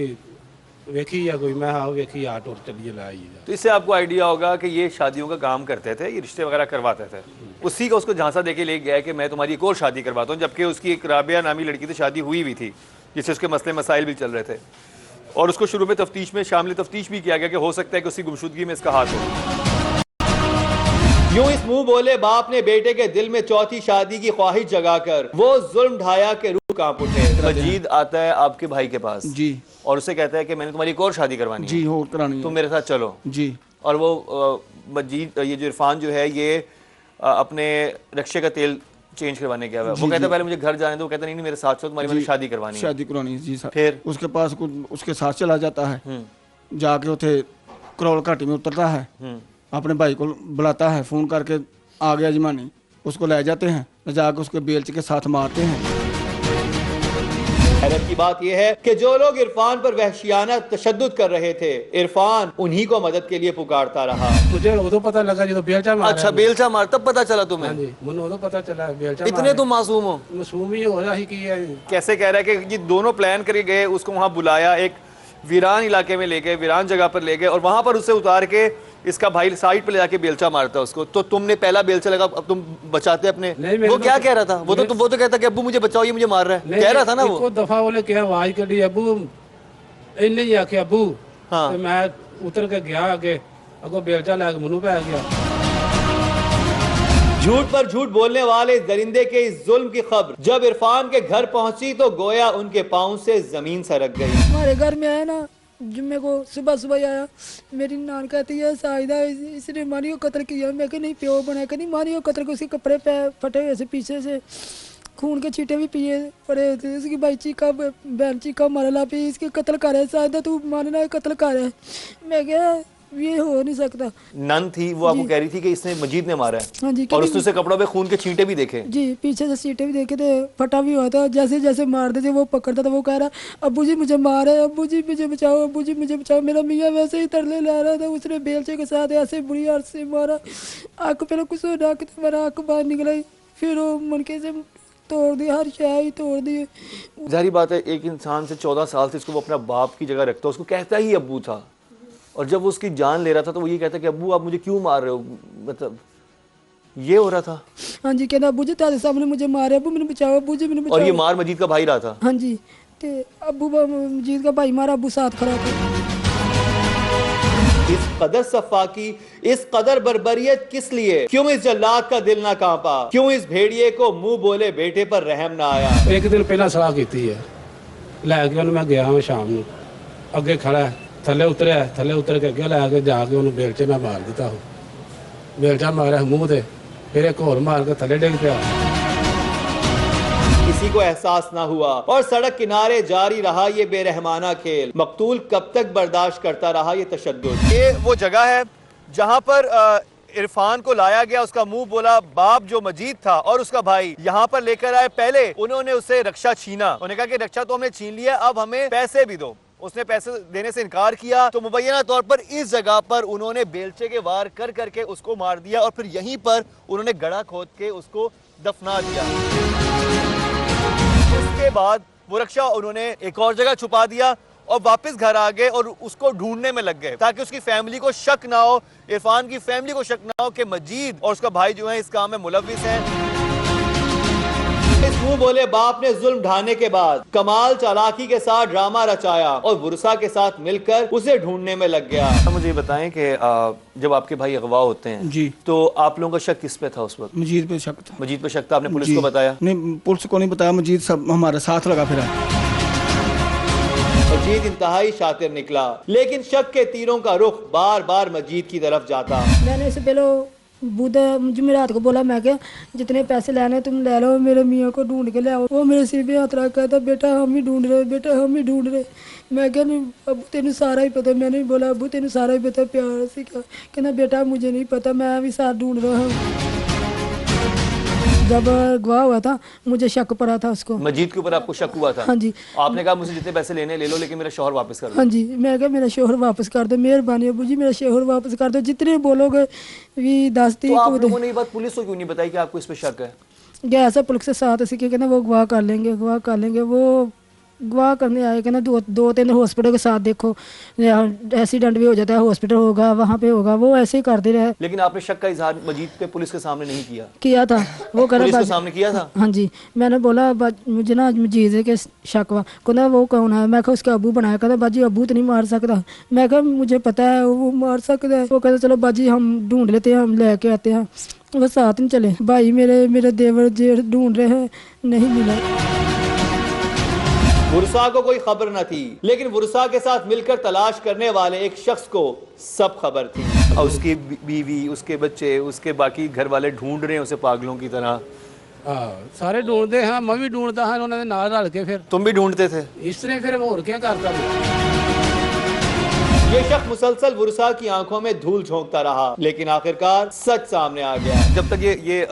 वेखी या कोई, मैं हाँ वेखी आठ और चलिए लाइए। तो इससे आपको आइडिया होगा कि ये शादियों का काम करते थे, ये रिश्ते वगैरह करवाते थे। उसी का उसको झांसा देके ले गया कि मैं तुम्हारी एक और शादी करवाता हूँ, जबकि उसकी एक राबिया नामी लड़की से शादी हुई भी थी, जिससे उसके मसले मसाइल भी चल रहे थे। और उसको शुरू में तफ्तीश में शामिल तफ्तीश भी किया गया कि हो सकता है कि उसकी गुमशुदगी में इसका हाथ हो। यूं इस मुंह बोले बाप ने बेटे के दिल में चौथी शादी की ख्वाहिश जगाकर वो जुल्म ढाया के रूह कांप उठे। मजीद आता है आपके भाई के पास जी, और उसे कहता है कि मैंने तुम्हारी एक और शादी करवानी है, जी और करानी है। तुम मेरे साथ चलो। जी, और वो मजीद ये जो इरफान जो है ये अपने रक्शे का तेल चेंज करवाने गया हुआ है। वो कहता है पहले मुझे घर जाने दो, वो कहता नहीं नहीं मेरे साथ चलो, तुम्हारी मैंने शादी करवानी है। शादी करानी है जी सर। फिर उसके पास उसके साथ चला जाता है, जाके उथे करोल घाटी में उतरता है, अपने भाई को बुलाता है फोन करके, आ गया जमानी, उसको ले जाते हैं, जाके उसके बेल्च के साथ मारते हैं। हैरत की बात यह है कि जो लोग इरफान पर वहशियाना तशद्दुद कर रहे थे, इरफान उन्हीं को मदद के लिए पुकारता रहा। मुझे उदो पता लगा जो बेलचा मारा। अच्छा बेलचा मार तब पता चला तुम्हें? हाँ जी, मुझे उदो पता चला बेलचा इतने तुम मासूम हो? मासूम ही हो रही की है। कैसे कह रहा है कि ये दोनों प्लान करके गए, उसको वहां बुलाया, एक वीरान इलाके में ले गए, वीरान जगह पर ले गए, और वहां पर उससे उतार के इसका भाई साइड पे ले जाके बेलचा मारता उसको। तो तुमने पहला बेलचा लगा, अब तुम बचाते अपने। वो क्या कह रहा था? वो तो कहता कि अब्बू मुझे बचाओ, ये मुझे मार रहा है, कह रहा था ना वो। एक दफा बोले क्या आवाज करी अब्बू, इन्हें ही आके अब्बू। हाँ। तो मैं उतर के गया आगे, अगो बेलचा लैके मुंह पे आ गया। झूठ पर झूठ बोलने वाले इस दरिंदे के इस जुल्म की खबर जब इरफान के घर पहुंची तो गोया उनके पांव से जमीन सरक गई। हमारे घर में आया ना, जुम्मे को सुबह सुबह आया, मेरी नान कहती है साहिदा इसने मानी को कत्ल किया। मैं कि नहीं प्यो बना के नहीं मानी को कत्ल, उसके कपड़े पे फटे हुए से पीछे से खून के छींटे भी पिए पड़े थे। इसकी भाई चीका बहन चीका मारा ला पी, इसके कत्ल कर है साहिदा, तू मानना है कत्ल कर है। मैं क्या ये हो नहीं सकता। नन थी वो आपको कह रही थी कि इसने मजीद ने मारा है। हाँ जी, और उसने कपड़ों पे खून के छींटे भी देखे। जी, पीछे से सीटे भी देखे थे, फटा भी हुआ था। जैसे जैसे मारते थे वो पकड़ता था, वो कह रहा अब्बू जी मुझे मार है, अब्बू जी मुझे बचाओ, अब्बू जी मुझे बचाओ। मेरा मियाँ वैसे ही तरले ला रहा था, उसने बेलचे के साथ ऐसे बुरी हाथ से मारा। आँख पहले कुछ डाक मेरा आँख बाहर निकलाई, फिर वो मनके से तोड़ दिया, हर शाही तोड़ दी। जाहिर बात है एक इंसान से 14 साल से इसको वो अपना बाप की जगह रखता, उसको कहता ही अब्बू था, और जब वो उसकी जान ले रहा था तो वो ये कहता कि अब्बू आप मुझे क्यों मार रहे हो, मतलब ये हो रहा था। हाँ जी, कहना अब्बू जी तेरे सामने मुझे मारे, अब्बू मैंने बचाओ, अब्बू जी मैंने बचाओ। और ये मार मजीद का भाई रहा था। हाँ जी, ते अब्बू मजीद का भाई मारा, अब्बू साथ खड़ा था। इस कदर सफाकी, इस कदर बर्बरियत किस लिए? क्यों इस जल्लाद का दिल ना कांपा? क्यों इस भेड़िए को मुंह बोले बेटे पर रहम ना आया? एक दिन पहला सलाह की है, लैके मैं गया हाँ शाम को, अगे खड़ा है, थले उतरिया, थले उतर के अगे लैके जाके उन्होंने बेलचे में मार दिता हूँ। बेलचा मारा मुंह से, फिर एक और मार के थले डिग पिया। किसी को एहसास ना हुआ और सड़क किनारे जारी रहा ये बेरहमाना खेल। मकतूल कब तक बर्दाश्त करता रहा ये तशद्दुद? ये वो जगह है जहाँ पर इरफान को लाया गया, उसका मुंह बोला बाप जो मजीद था और उसका भाई यहाँ पर लेकर आए। पहले उन्होंने उसे रक्षा छीना, उन्होंने कहा कि रक्षा तो हमने छीन लिया, अब हमें पैसे भी दो। उसने पैसे देने से इनकार किया तो मुबैना तौर पर इस जगह पर उन्होंने बेलचे के वार कर करके उसको मार दिया, और फिर यहीं पर उन्होंने गड्ढा खोद के उसको दफना दिया। उसके बाद वो रक्षा उन्होंने एक और जगह छुपा दिया, और वापस घर आ गए और उसको ढूंढने में लग गए ताकि उसकी फैमिली को शक ना हो, इरफान की फैमिली को शक ना हो कि मजीद और उसका भाई जो है इस काम में मुलव्विस है। इस मुंह बोले बाप ने जुल्म ढाने के बाद कमाल चालाकी के साथ ड्रामा रचाया और वुरसा के साथ मिलकर उसे ढूंढने में लग गया। मुझे ये बताएं कि जब आपके भाई अगवा होते हैं जी, तो आप लोगों का शक किस पे था उस वक्त? मजीद पे शक था। मजीद पे शक था, आपने पुलिस जी। को बताया? नहीं, पुलिस को नहीं बताया, मजीद सब हमारे साथ लगा फिरा। मजीद इंतहाई शातिर निकला, लेकिन शक के तीरों का रुख बार बार मजीद की तरफ जाता। मैंने इससे पहले बुध जुमेरात को बोला, मैं क्या जितने पैसे लेने तुम ले लो, मेरे मियाँ को ढूंढ के ले आओ। वो मेरे सिर पे हाथ रख कहता बेटा हम ही ढूंढ रहे, बेटा हम ही ढूंढ रहे। मैं क्या नहीं अबू तेन सारा ही पता। मैंने बोला अबू तेन सारा ही पता, प्यार से क्या। कहना बेटा मुझे नहीं पता, मैं भी साथ ढूंढ रहा हूँ। जब गवाह हुआ था मुझे शक पड़ा था उसको। मजीद के ऊपर आपको शक हुआ था? हाँ जी। आपने कहा मुझे जितने पैसे लेने ले लो, लेकिन मेरा शौहर वापस कर दो। हाँ जी, मैं क्या मेरा शोहर वापस कर दो, मेहरबानी अबू जी मेरा शोहर वापस कर दो, जितने बोलोगे भी 10 तो आप लोगों ने ये बात पुलिस को क्यों नहीं बताई कि आपको इस पे शक है? गया ऐसा पुलिस के साथ ऐसे क्या कहना वो गवाह कर लेंगे, गवाह कर लेंगे। वो गवाह करने आए कहना दो तीन हॉस्पिटल के साथ देखो, एक्सीडेंट भी हो जाता है, हॉस्पिटल होगा वहाँ पे होगा, वो ऐसे ही करते रहे। लेकिन आपने शक का इजहार मजीद पे पुलिस के सामने नहीं किया था। वो कह पुलिस रहा के सामने किया था? हाँ जी। मैंने बोला मुझे ना मजीद के शक हुआ। कहना वो कौन है? मैं कहा उसका अबू बनाया। कहता बाजी अबू तो नहीं मार सकता। मैं कहा मुझे पता है वो मार सकता है। वो कहता चलो बाजी हम ढूंढ लेते हैं, हम लेके आते हैं। वो साथ में चले। भाई मेरे देवर जेठ ढूंढ रहे हैं, नहीं मिला। वुरसा को कोई खबर न थी, लेकिन वुरसा के साथ मिलकर तलाश करने वाले एक शख्स को सब खबर थी। और उसकी बीवी, उसके बच्चे, उसके बाकी घर वाले ढूंढ रहे हैं उसे पागलों की तरह। सारे ढूंढते हैं, मैं भी ढूंढता हाँ, उन्होंने नाल रल के फिर तुम भी ढूंढते थे? इस तरह फिर और क्या करता मैं। ये शख्स मुसलसल वुरसा की आंखों में धूल झोंकता रहा, लेकिन आखिरकार सच सामने आ गया। जब तक ये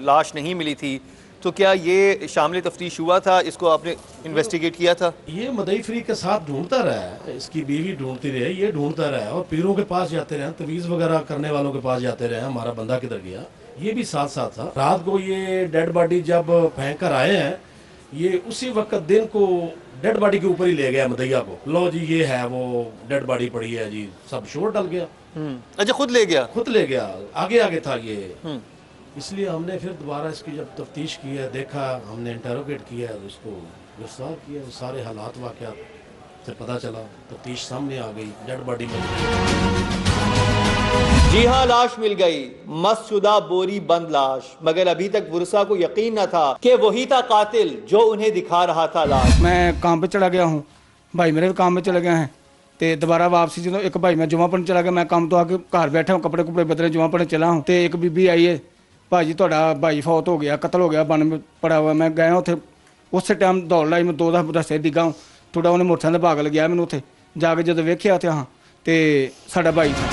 लाश नहीं मिली थी तो क्या ये शामिल तफ्तीश हुआ था? इसको आपने इन्वेस्टिगेट किया था? ये मदई फ्री के साथ ढूंढता रहा है, इसकी बीवी ढूंढती रही, ये ढूंढता रहा और पीरों के पास जाते रहे, तवीज़ वगैरह करने वालों के पास जाते रहे, हमारा बंदा किधर गया, ये भी साथ साथ था। रात को ये डेड बॉडी जब फेंक कर आए हैं, ये उसी वक्त दिन को डेड बॉडी के ऊपर ही ले गया मदैया को। लो जी ये है वो डेड बॉडी पड़ी है जी, सब शोर डल गया। अच्छा, खुद ले गया? खुद ले गया, आगे आगे था ये। इसलिए हमने फिर दोबारा इसकी जब तफ्तीश की है, देखा, हमने इंटरोगेट किया, उसको गिरफ्तार किया, सारे हालात वाक़यात से पता चला, तफ्तीश सामने आ गई, डेड बॉडी मिल गई। जी हाँ, लाश मिल गई, मस्शुदा बोरी बंद लाश। मगर अभी तक वुरसा को यकीन न था कि वही था कातिल जो उन्हें दिखा रहा था लाश। मैं काम पे चला गया हूँ, भाई मेरे भी काम पे चले गए हैं, तो दोबारा वापसी जो एक भाई मैं जुमा पढ़ने चला गया, मैं काम तो आके घर बैठा हूँ, कपड़े कुपड़े बदले जुमा पढ़ने चला हूँ, तो एक बीबी आई है, भाजी ਤੁਹਾਡਾ भाई फौत हो गया, कतल हो गया, बन में पड़ा हुआ। मैं गया ਉੱਥੇ ਉਸੇ ਟਾਈਮ ਦੌੜ ਲਾਈ, ਮੈਂ 2-10 ਰਸਤੇ ਡਿੱਗਾ ਥੋੜਾ, ਉਹਨੇ ਮੋਟਰਸਾਈਕਲ ਭਾਗ ਲਗਿਆ ਮੈਨੂੰ ਉੱਥੇ ਜਾ ਕੇ ਜਦੋਂ ਵੇਖਿਆ ਤੇ ਹਾਂ ਤੇ ਸਾਡਾ भाई था।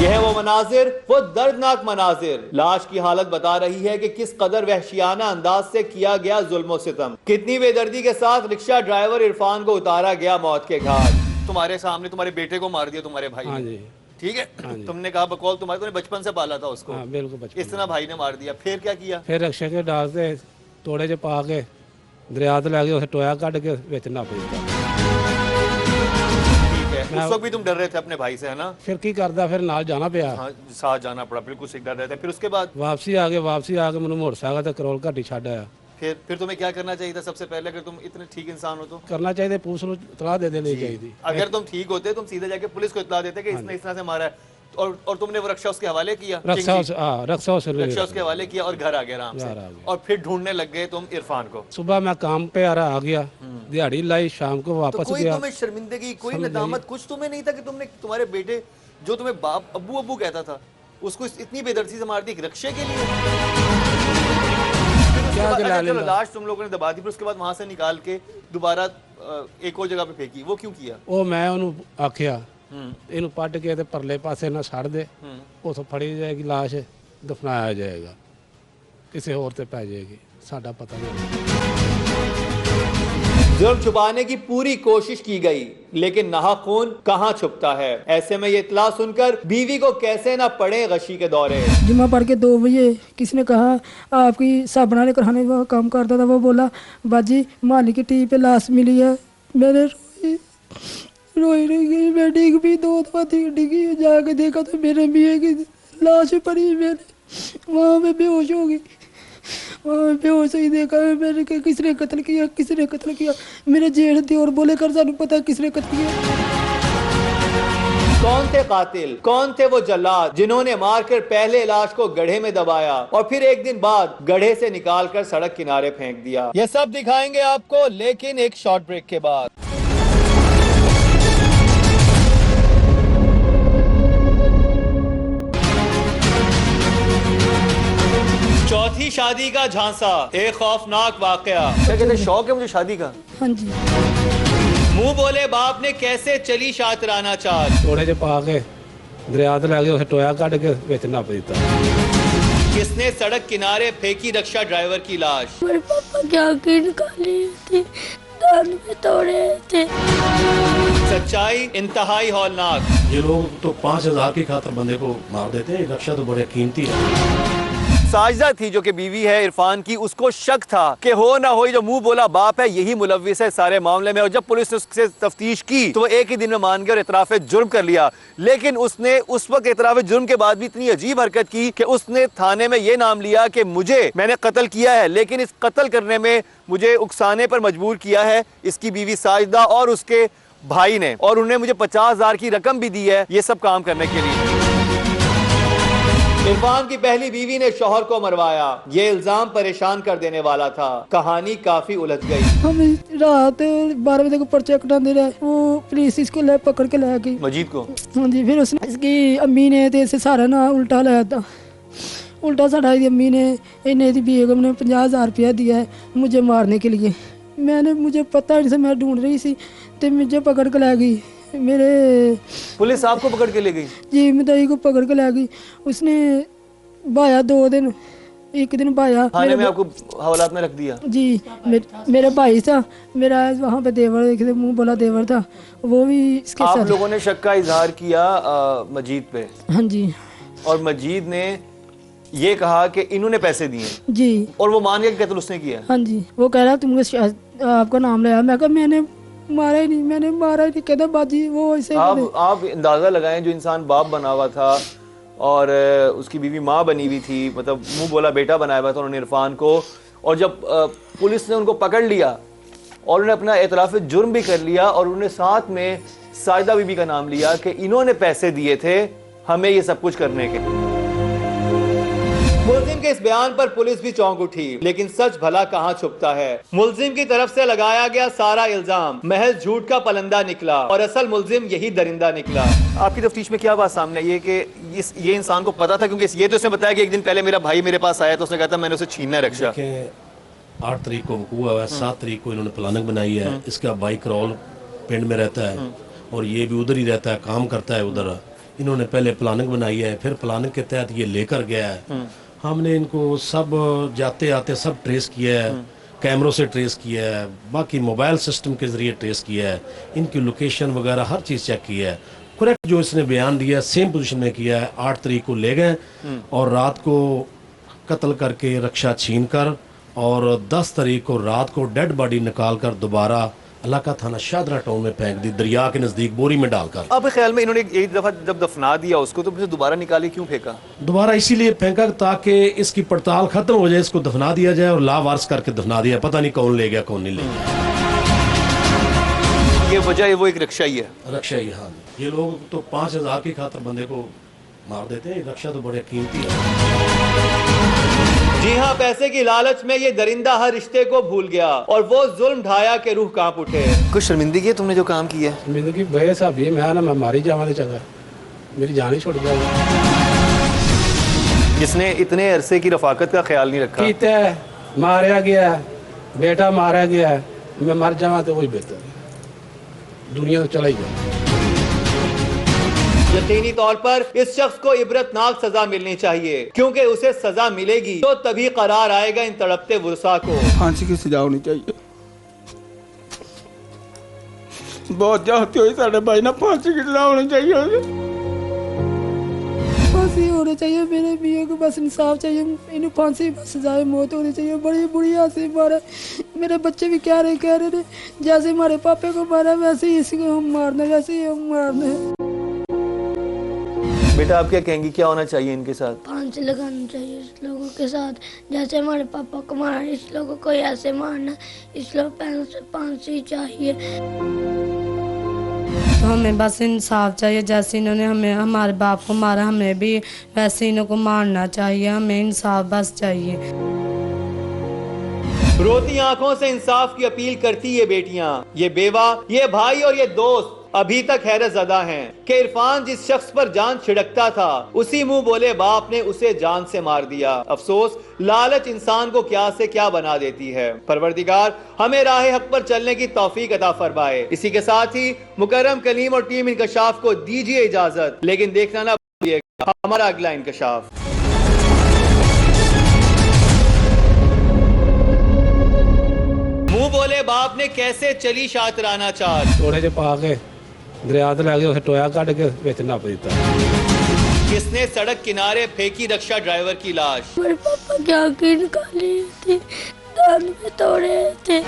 यह है वो मनाजिर, वो दर्दनाक मनाजिर। लाश की हालत बता रही है कि किस कदर वहशियाना अंदाज से किया गया जुल्म सितम, कितनी बेदर्दी के साथ रिक्शा ड्राइवर इरफान को उतारा गया मौत के घाट। तुम्हारे सामने तुम्हारे बेटे को मार दिया तुम्हारे भाई। हाँ जी। ठीक है, तुमने कहा बकौल तुम्हारे, तुमने बचपन से पाला था उसको। हाँ बिल्कुल बचपन। इस तरह भाई ने मार दिया, फिर क्या किया? फिर रक्शे के डाल के तोड़े च पा के दरिया ते लै गए, उसे टोया कट के विच नप दित्ता। ठीक है, उस वक्त भी तुम डर रहे थे अपने भाई से, है ना? फिर की करदा, फिर नाल जाना पिया। हाँ, साथ जाना पड़ा, बिल्कुल सही डर रहे थे। फिर उसके बाद वापसी आ गए मैनू मोटरसाइकिल ते करोल घाटी छड्ड आया। फिर तुम्हें क्या करना चाहिए था सबसे पहले? अगर तुम इतने ठीक इंसान हो तो करना चाहिए, पुलिस को इतला दे देनी चाहिए। अगर तुम ठीक होते तुम सीधे जाके पुलिस को इतला देते कि इसने इस तरह से मारा है, और तुमने वो रक्षा उसके हवाले किया, रक्षा उसके हवाले किया और घर आ गया आराम से, और फिर ढूंढने लग गए तुम इरफान को। सुबह मैं काम पे आ गया, दिहाड़ी लाई, शाम को वापस तो कोई गया। तुम्हें शर्मिंदगी, कोई नदामत, कुछ तुम्हें नहीं था कि तुमने तुम्हारे बेटे जो तुम्हें बाप अब्बू अब्बू कहता था उसको इतनी बेदर्दी से मार दी रक्षे के लिए? चलो लाश तुम लोगों ने दबा दी, फिर उसके बाद वहां से निकाल के दोबारा एक और जगह पे फेंकी, वो क्यों किया? ਉਹ ਮੈਂ ਉਹਨੂੰ ਆਖਿਆ ਇਹਨੂੰ ਪੱਟ ਕੇ ਤੇ ਪਰਲੇ ਪਾਸੇ ਨਾ ਛੱਡ ਦੇ, ਉਥੋਂ ਫੜੀ ਜਾਏਗੀ ਲਾਸ਼, ਦਫਨਾਇਆ ਜਾਏਗਾ, ਕਿਸੇ ਹੋਰ ਤੇ ਪੈ ਜਾਏਗੀ, ਸਾਡਾ ਪਤਾ ਨਹੀਂ। जुर्म छुपाने की पूरी कोशिश की गई, लेकिन नाहक खून कहाँ छुपता है। ऐसे में ये इतला सुनकर बीवी को कैसे ना पड़े गशी के दौरे। जुम्मा पढ़ के 2 बजे किसने कहा आपकी साबुनाने कराने का काम करता था, वो बोला बाजी माली की टी पे लाश मिली है, मैंने रोई गई, मैं डिग भी 2 दफा डिगी, जाके देखा तो मेरे मियाँ की लाश पड़ी, मैंने वहाँ पे बेहोश हो गई, वहाँ पे बेहोश ही देखा मैंने कि किसने कत्ल किया, किसने कत्ल किया। मेरे जेठ थे और बोले कर सानू पता किसने कत्ल किया। कौन थे कातिल, कौन थे वो जल्लाद जिन्होंने मारकर पहले लाश को गड्ढे में दबाया और फिर एक दिन बाद गड्ढे से निकालकर सड़क किनारे फेंक दिया? ये सब दिखाएंगे आपको, लेकिन एक शॉर्ट ब्रेक के बाद। चौथी शादी का झांसा, एक खौफनाक वाकया। क्या कहते हैं, शौक है मुझे शादी का? हाँ जी। मुंह बोले बाप ने कैसे चली शातराना चाल। थोड़े जे पा के दरिया ते लै गए, उसे टोया कट के विच नप दिता। किसने सड़क किनारे फेंकी रिक्शा ड्राइवर की लाश? मेरे पापा की आंखें निकाली थी, दांत में तोड़े थे। सच्चाई इंतहाई हौलनाक। ये लोग तो 5,000 की खातर बंदे को मार देते हैं। रक्षा तो बड़े कीमती है। साजिदा थी जो कि बीवी है इरफान की, उसको शक था कि हो ना हो जो मुंह बोला बाप है यही मुलव्विस है सारे मामले में। और जब पुलिस ने उससे तफ्तीश की तो वो एक ही दिन में मान गया और इतराफ़े जुर्म कर लिया। लेकिन उसने उस वक्त इतराफ़े जुर्म के बाद भी इतनी अजीब हरकत की कि उसने थाने में ये नाम लिया कि मैंने कत्ल किया है, लेकिन इस कत्ल करने में मुझे उकसाने पर मजबूर किया है इसकी बीवी साजिदा और उसके भाई ने, और उन्होंने मुझे 50,000 की रकम भी दी है ये सब काम करने के लिए। इरफान की पहली बीवी ने शौहर को मरवाया, ये इल्जाम परेशान कर देने वाला था। कहानी काफी उलझ गई। हम रात 12 बजे को पर्चा कटाते रहे, वो पुलिस इसको पकड़ के ले गई, मजीद को। हाँ जी। फिर उसने इसकी अम्मी ने तो इसे सारा ना उल्टा लाया था, उल्टा साढ़ा दी अम्मी ने, इन्हें दी बेगम ने 50,000 रुपया दिया है मुझे मारने के लिए। मुझे पता नहीं था, मैं ढूंढ रही थी तो मुझे पकड़ के ले गई। मेरे पुलिस आपको पकड़ के ले गई? जी, मिताई को पकड़ के ले गई। उसने भाया 2 दिन, एक दिन भाया थाने में आपको हवालात में रख दिया? जी। मेरा भाई था, मेरा वहाँ पे देवर, मुंह बोला देवर था, वो भी इसके आप साथ। लोगों ने शक का इजहार किया मजीद पे? हाँ जी। और मजीद ने ये कहा कि इन्होंने पैसे दिए जी, और वो मान गया कि कत्ल उसने किया? हाँ जी। वो कह रहा तुमको आपका नाम लिया, मैं कहा मैंने मारा ही नहीं, मैंने मारा ही नहीं। कहता बाजी वो ऐसे। आप अंदाजा लगाएं, जो इंसान बाप बना हुआ था और उसकी बीवी माँ बनी हुई थी, मतलब मुंह बोला बेटा बनाया हुआ था उन्होंने इरफान को, और जब पुलिस ने उनको पकड़ लिया और उन्होंने अपना एतराफ़ जुर्म भी कर लिया और उन्होंने साथ में साजिदा बीबी का नाम लिया कि इन्होंने पैसे दिए थे हमें ये सब कुछ करने के। मुल्जिम के इस बयान पर पुलिस भी चौंक उठी, लेकिन सच भला कहाँ छुपता है। मुल्जिम की तरफ से लगाया गया सारा इल्जाम महज झूठ का पलंदा निकला और असल मुल्जिम यही दरिंदा निकला। आपकी तफ्तीश में क्या बात सामने आई है कि ये इंसान को पता था? क्योंकि ये तो उसने बताया कि एक दिन पहले मेरा भाई मेरे पास आया तो उसने कहा था मैंने उसे छीनना है रक्षा। 8 तारीख को हुआ है, 7 तारीख को इन्होंने प्लानिंग बनाई है। इसका भाई करौल पिंड में रहता है और ये भी उधर ही रहता है, काम करता है उधर। इन्होंने पहले प्लानिंग बनाई है, फिर प्लानिंग के तहत ये लेकर गया है। हमने इनको सब जाते आते सब ट्रेस किया है, कैमरों से ट्रेस किया है, बाकी मोबाइल सिस्टम के ज़रिए ट्रेस किया है, इनकी लोकेशन वगैरह हर चीज़ चेक किया है। करेक्ट जो इसने बयान दिया सेम पोजीशन में किया है। 8 तारीख को ले गए और रात को कत्ल करके रक्षा छीन कर, और 10 तारीख को रात को डेड बॉडी निकाल कर दोबारा इलाका थाना शादरा टाउन में फेंक दी, दरिया के नजदीक बोरी में डालकर। अब ख्याल में इन्होंने एक दफा जब दफना दिया उसको तो फिर दोबारा निकाले क्यों फेंका? दोबारा इसीलिए फेंका ताकि इसकी पड़ताल खत्म हो जाए, इसको दफना दिया जाए और लावारिस करके दफना दिया। पता नहीं कौन ले गया कौन नहीं ले गया। ये वजह है वो एक रक्षा ही है। रक्षा ही, हाँ। ये लोग तो 5,000 की खातर बंदे को मार देते हैं। रक्षा तो बड़े कीमती है। जी हाँ, पैसे की लालच में ये दरिंदा हर रिश्ते को भूल गया और वो जुल्म ढाया के रूह कांप उठे। कुछ शर्मिंदगी है तुमने जो काम किया? शर्मिंदगी बेहिसाबी है। मैं मारी जावा तो चंगा, मेरी जान ही छुट जाएगी। जिसने इतने अरसे की रफाकत का ख्याल नहीं रखा। कीता है, मारा गया, बेटा मारा गया, मैं मर जावा तो वही बेहतर है। दुनिया तो चला ही गया। यकीनी तौर पर इस शख्स को इबरतनाक सजा मिलनी चाहिए, क्योंकि उसे सजा मिलेगी तो तभी करार आएगा इन तड़पते वुरसा को। फांसी की सजा होनी चाहिए। बहुत चाहते हो साढ़े भाई ना, फांसी की सजा होनी चाहिए। फांसी होनी चाहिए मेरे मियाँ को, बस इंसाफ चाहिए। इन्हें फांसी बस सजाए मौत होनी चाहिए। बड़ी बुरी हादसे मारा मेरे बच्चे भी कह रहे थे जैसे हमारे पापे को मारा वैसे ही इसको हम मारना, वैसे ही हम मारना। बेटा आप क्या कहेंगी, क्या होना चाहिए इनके साथ? फांसी लगानी चाहिए इस लोगों के साथ, जैसे हमारे पापा को मारा इस लोगों को ऐसे मारना, इस लोग फांसी चाहिए। तो हमें बस इंसाफ चाहिए, जैसे इन्होंने हमें हमारे बाप को मारा हमें भी वैसे इन्हों को मारना चाहिए, हमें इंसाफ बस चाहिए। रोती आंखों से इंसाफ की अपील करती ये बेटियां, ये बेवा, ये भाई और ये दोस्त अभी तक हैरत ज़दा हैं कि इरफान जिस शख्स पर जान छिड़कता था उसी मुंह बोले बाप ने उसे जान से मार दिया। अफसोस, लालच इंसान को क्या से क्या बना देती है। परवरदिगार हमें राह हक पर चलने की तौफीक अता फरमाए। इसी के साथ ही मुकर्रम कलीम और टीम इंकशाफ को दीजिए इजाजत, लेकिन देखना ना भूलिएगा हमारा अगला इंकशाफ। मुंह बोले बाप ने कैसे चली शातिराना चाल, थोड़े ਜਿਹੇ पा के दरिया ते लै गए, उसे टोया कट के विच नप दिता। किसने सड़क किनारे फेंकी रक्षा ड्राइवर की लाश? मेरे पापा की आंखें निकाली थी, दांत में तोड़े थे।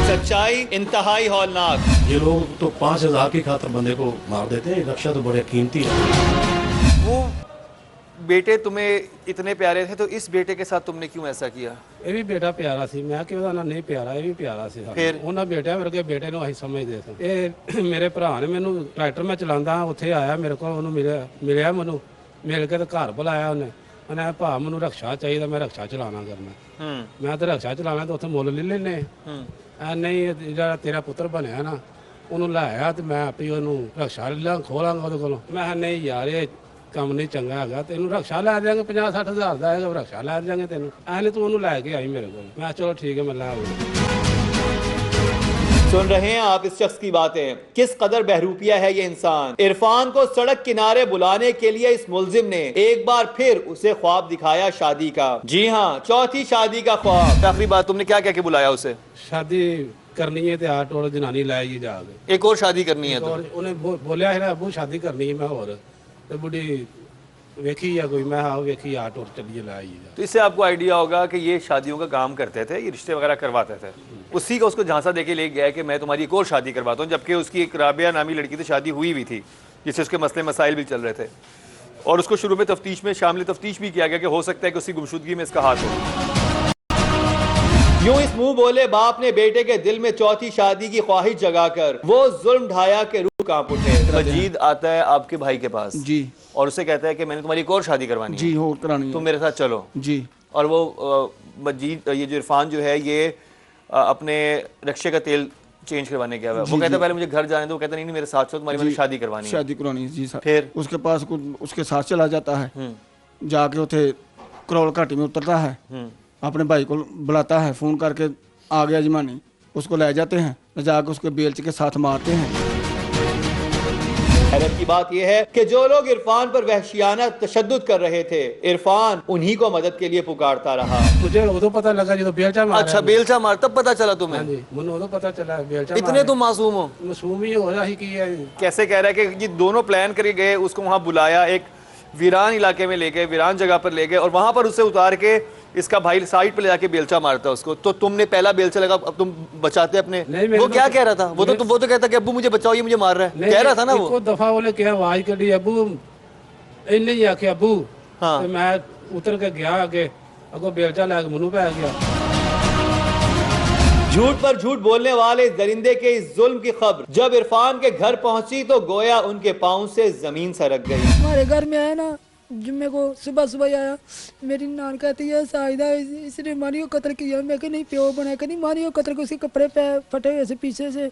सच्चाई इंतहाई हौलनाक। ये लोग तो 5,000 की खातर बंदे को मार देते हैं। रक्षा तो बड़े कीमती है। वो बेटे तुम्हें इतने प्यारे थे तो इस बेटे के साथ तुमने क्यों ऐसा किया? ਇਹ ਵੀ ਬੇਟਾ ਪਿਆਰਾ ਸੀ, ਮੈਂ ਕਿ ਉਹਦਾ ਨਾਂ ਨਹੀਂ ਪਿਆਰਾ, ਇਹ ਵੀ ਪਿਆਰਾ ਸੀ ਸਾਨੂੰ। ਫਿਰ? ਉਹਨਾਂ ਬੇਟਿਆਂ ਵਰਗੇ ਬੇਟੇ ਨੂੰ ਅਸੀਂ ਸਮਝਦੇ ਸਾਂ। ਇਹ ਮੇਰੇ ਭਰਾ ਨੇ ਮੈਨੂੰ ਟਰੈਕਟਰ ਮੈਂ ਚਲਾਉਂਦਾ ਉੱਥੇ ਆਇਆ ਮੇਰੇ ਕੋਲ, ਉਹਨੂੰ ਮਿਲਿਆ ਮੈਨੂੰ, ਮਿਲ ਕੇ ਤੇ ਘਰ ਬੁਲਾਇਆ ਉਹਨੇ ਭਾ ਮੈਨੂੰ ਰਕਸ਼ਾ ਚਾਹੀਦਾ, ਮੈਂ ਰਕਸ਼ਾ ਚਲਾਣਾ ਕਰਨਾ। ਮੈਂ ਤਾਂ ਰਕਸ਼ਾ ਚਲਾਣਾ ਤੇ ਉੱਥੇ ਮੁੱਲ ਲੈ ਲੈਨੇ ਆ। ਨਹੀਂ ਜਿਹੜਾ ਤੇਰਾ ਪੁੱਤਰ ਬਣਿਆ ਨਾ ਉਹਨੂੰ ਲਾਇਆ ਤੇ ਮੈਂ ਆਪੇ ਉਹਨੂੰ ਰਕਸ਼ਾ ਲੈ ਖੋਲਾਂਗਾ ਉਹਦੇ ਕੋਲੋਂ। ਮੈਂ ਕਿਹਾ ਨਹੀਂ ਯਾਰ ਇਹ ਕੰਮ ਨਹੀਂ ਚੰਗਾ ਹੈਗਾ, ਤੈਨੂੰ ਰਕਸ਼ਾ ਲੈ ਦਿਆਂਗੇ 50-60 ਹਜ਼ਾਰ ਦਾ ਹੈਗਾ, ਰਕਸ਼ਾ ਲੈ ਦਿਆਂਗੇ ਤੈਨੂੰ। ਐਨੇ ਤੂੰ ਉਹਨੂੰ ਲੈ ਕੇ ਆਈ ਮੇਰੇ ਕੋਲ। ਮੈਂ ਕਿਹਾ ਚਲੋ ठीक है मैं ला आऊंगा। सुन रहे हैं आप इस शख्स की बातें, किस कदर बहरूपिया है ये इंसान। इरफान को सड़क किनारे बुलाने के लिए इस मुलजिम ने एक बार फिर उसे ख्वाब दिखाया शादी का। जी हाँ, चौथी शादी का ख्वाब। आखिरी बात तुमने क्या कह के बुलाया उसे? शादी करनी है ਤੇ ਆਟੋ ਜਨਾਨੀ ਲੈ ਜੀ ਜਾ ਕੇ। एक और शादी करनी है तो? ਉਹਨੇ ਬੋਲਿਆ ਹੈ ਨਾ ਅਬੂ ਸ਼ਾਦੀ ਕਰਨੀ ਹੈ, ਮੈਂ ਹੋਰ ਤੇ ਬੁੱਢੀ ਵੇਖੀ या कोई, मैं हाँ वेखी आटो चलिए ला आइए। तो इससे आपको आइडिया होगा कि ये शादियों का काम करते थे, ये रिश्ते वगैरह करवाते थे। उसी का उसको झांसा देके ले गया कि मैं तुम्हारी एक और शादी करवाता हूँ, जबकि उसकी एक राबिया नामी लड़की से शादी हुई भी थी जिससे उसके मसले मसाइल भी चल रहे थे। और उसको शुरू में तफ्तीश में शामिल तफ्तीश भी किया गया कि हो सकता है कि उसकी गुमशुदगी में इसका हाथ हो। यूं इस मुंह बोले बाप ने बेटे के दिल में चौथी शादी की ख्वाहिश जगाकर वो जुल्म ढाया के रूह कांप उठे। मजीद आता है आपके भाई के पास जी, और उसे कहता है कि मैंने तुम्हारी एक और शादी करवानी जी है, और करानी है। तुम मेरे साथ चलो। जी, और वो मजीद ये जो इरफान जो है ये अपने रक्षे का तेल चेंज करवाने गया हुआ है। वो कहता है पहले मुझे घर जाने दो, वो कहता नहीं मेरे साथ चलो, तुम्हारी मैंने शादी करवानी है। शादी करानी है जी सर। फिर उसके पास कुछ उसके साथ चला जाता है, जाके उसे करौल घाटी में उतरता है, अपने भाई को बुलाता है फोन करके, आ गया जमानी, उसको ले जाते हैं, जाके उसके बेल्च के साथ मारते हैं। हैरत की बात यह है कि जो लोग इरफान पर वहशियाना तशद्दुद कर रहे थे, इरफान उन्हीं को मदद के लिए पुकारता रहा। मुझे उदो पता लगा जो बेलचा मारा। अच्छा बेलचा मार, तब पता चला तुम्हें? हाँ जी, मुझे उदो पता चला बेलचा। इतने तुम मासूम हो? मासूम ही हो रहा ही कि कैसे कह रहा है कि ये दोनों प्लान करके गए, उसको वहां बुलाया, एक वीरान इलाके में ले गए, वीरान जगह पर ले गए और वहां पर उसे उतार के इसका भाई साइड पे ले जाके बेलचा मारता उसको। तो तुमने पहला बेलचा लगा, अब तुम बचाते अपने। वो क्या कह रहा था? वो तो कहता कि अब्बू मुझे बचाओ, ये मुझे मार रहा है, कह रहा था ना वो। दफा बोले क्या आवाज करी अब्बू, इन्हें ही आखे अब्बू। हाँ। तो मैं उतर के गया आगे, अगो बेलचा लैके मुंह पे आ गया। झूठ पर झूठ बोलने वाले इस दरिंदे के इस जुल्म की खबर जब इरफान के घर पहुंची तो गोया उनके पांव से जमीन सरक गई। हमारे घर में आया ना, जुम्मे को सुबह सुबह आया, मेरी नान कहती है साहिदा इसने मानियो कत्ल किया। मैं कि नहीं प्यो बना के नहीं मानियो कत्ल को, उसके कपड़े पे फटे हुए से पीछे से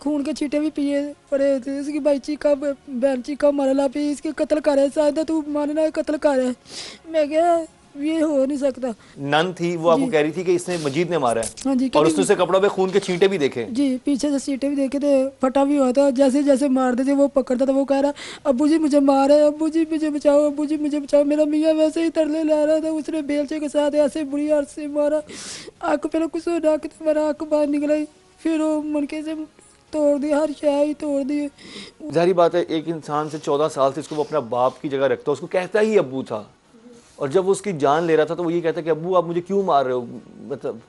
खून के छींटे भी पिए पड़े थे। इसकी भाई चीका बहन चीका मारला पे इसके कत्ल कर है, साहिदा तू मानना कत्ल कर है। मैं क्या ये हो नहीं सकता। नन थी वो आपको कह रही थी कि इसने मजीद ने मारा है। हाँ जी, और उसने उसे कपड़ों पे खून के छींटे भी देखे। जी, पीछे से सीटें भी देखे थे, फटा भी हुआ था। जैसे जैसे मारते थे वो पकड़ता था, वो कह रहा अब्बू जी मुझे मारे, अब्बू जी मुझे बचाओ, अब्बू जी मुझे बचाओ। मेरा मियाँ वैसे ही तरले ला रहा था, उसने बेलचे के साथ ऐसे बुरी हाथ से मारा। आँख पे कुछ होना कि मेरा आँख बाहर निकला, फिर वो मनके से तोड़ दिया, हर शाही तोड़ दी। जाहिर बात है एक इंसान से 14 साल से इसको वो अपना बाप की जगह रखता, उसको कहता ही अब्बू था, और जब वो उसकी जान ले रहा था तो वो ये कहता कि अब्बू आप मुझे क्यों मार रहे हो, मतलब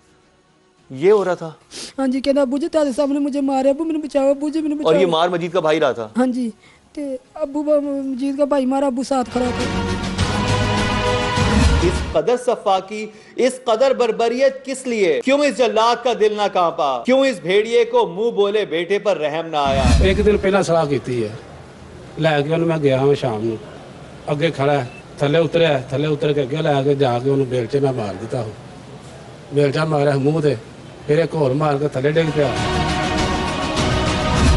ये हो रहा था। हाँ जी, कहना अबू जी तेरे सामने मुझे मारे, अबू मैंने बचाओ, अबू जी मैंने और ये बचाओ। मार मजीद का भाई रहा था। हाँ जी, ते अबू मजीद का भाई मारा, अबू साथ खड़ा था। इस कदर सफाकी, इस कदर बर्बरियत किस लिए? क्यों इस जल्लाद का दिल ना कांपा? क्यों इस भेड़िए को मुंह बोले बेटे पर रहम ना आया? एक दिन पहला सलाह की है, लैके ਉਹਨੂੰ मैं गया हाँ शाम ਨੂੰ, ਅੱਗੇ ਖੜਾ ਥੱਲੇ ਉਤਰ ਕੇ ਅੱਗੇ ਲੈ ਕੇ ਜਾ ਕੇ ਉਹਨੂੰ ਬੇਲਚੇ ਨਾਲ ਮਾਰ ਦਿੱਤਾ। ਉਹ ਬੇਲਚਾ ਮਾਰਿਆ ਮੂੰਹ ਤੇ, ਫਿਰ ਇੱਕ ਹੋਰ ਮਾਰ ਕੇ ਥੱਲੇ ਡਿੱਗ ਪਿਆ।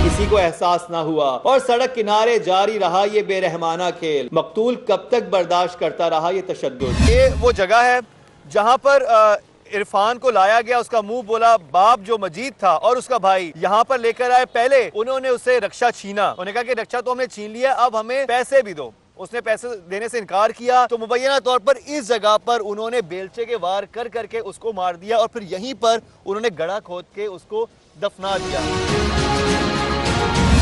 किसी को एहसास ना हुआ और सड़क किनारे जारी रहा ये बेरहमाना खेल। मकतूल कब तक बर्दाश्त करता रहा ये तशद्दुद? ये वो जगह है जहां पर इरफान को लाया गया। उसका मुंह बोला बाप जो मजीद था और उसका भाई यहाँ पर लेकर आए। पहले उन्होंने उससे रक्षा छीना, उन्होंने कहा कि रक्षा तो हमने छीन लिया, अब हमें पैसे भी दो। उसने पैसे देने से इनकार किया तो मुबैना तौर पर इस जगह पर उन्होंने बेलचे के वार कर करके उसको मार दिया और फिर यहीं पर उन्होंने गड़ा खोद के उसको दफना दिया।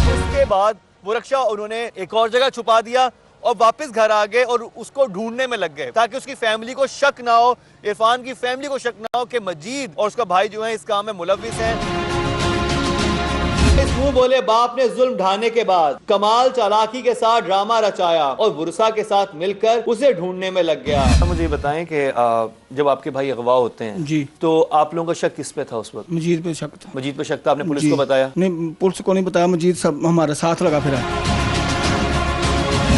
उसके बाद वो रक्षा उन्होंने एक और जगह छुपा दिया और वापस घर आ गए और उसको ढूंढने में लग गए ताकि उसकी फैमिली को शक ना हो, इरफान की फैमिली को शक ना हो कि मजीद और उसका भाई जो है इस काम में मुलव्विस हैं। इस मुंह बोले बाप ने जुल्म ढाने के बाद कमाल चालाकी के साथ ड्रामा रचाया और वुरसा के साथ मिलकर उसे ढूंढने में लग गया। मुझे ये बताएं कि जब आपके भाई अगवा होते हैं जी, तो आप लोगों का शक किस पे था उस वक्त? मजीद पे शक था। मजीद पे शक था, आपने पुलिस जी। को बताया? नहीं, पुलिस को नहीं बताया, मजीद सब हमारे साथ लगा फिरा।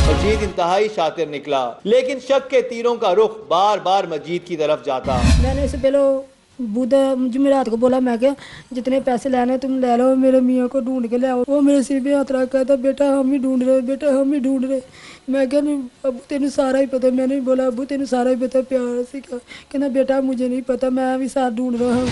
मजीद इंतहाई शातिर निकला, लेकिन शक के तीरों का रुख बार बार मजीद की तरफ जाता। मैंने इससे पहले बुध जुमेरात को बोला, मैं क्या जितने पैसे लेने तुम ले लो, मेरे मियाँ को ढूंढ के ले आओ। वो मेरे सिर पे हाथ रखा था, बेटा हम ही ढूंढ रहे, बेटा हम ही ढूंढ रहे। मैं क्या नहीं अबू तेन सारा ही पता। मैंने भी बोला अबू तेन सारा ही पता, प्यार से कहा। कहना बेटा मुझे नहीं पता, मैं भी साथ ढूंढ रहा हूँ।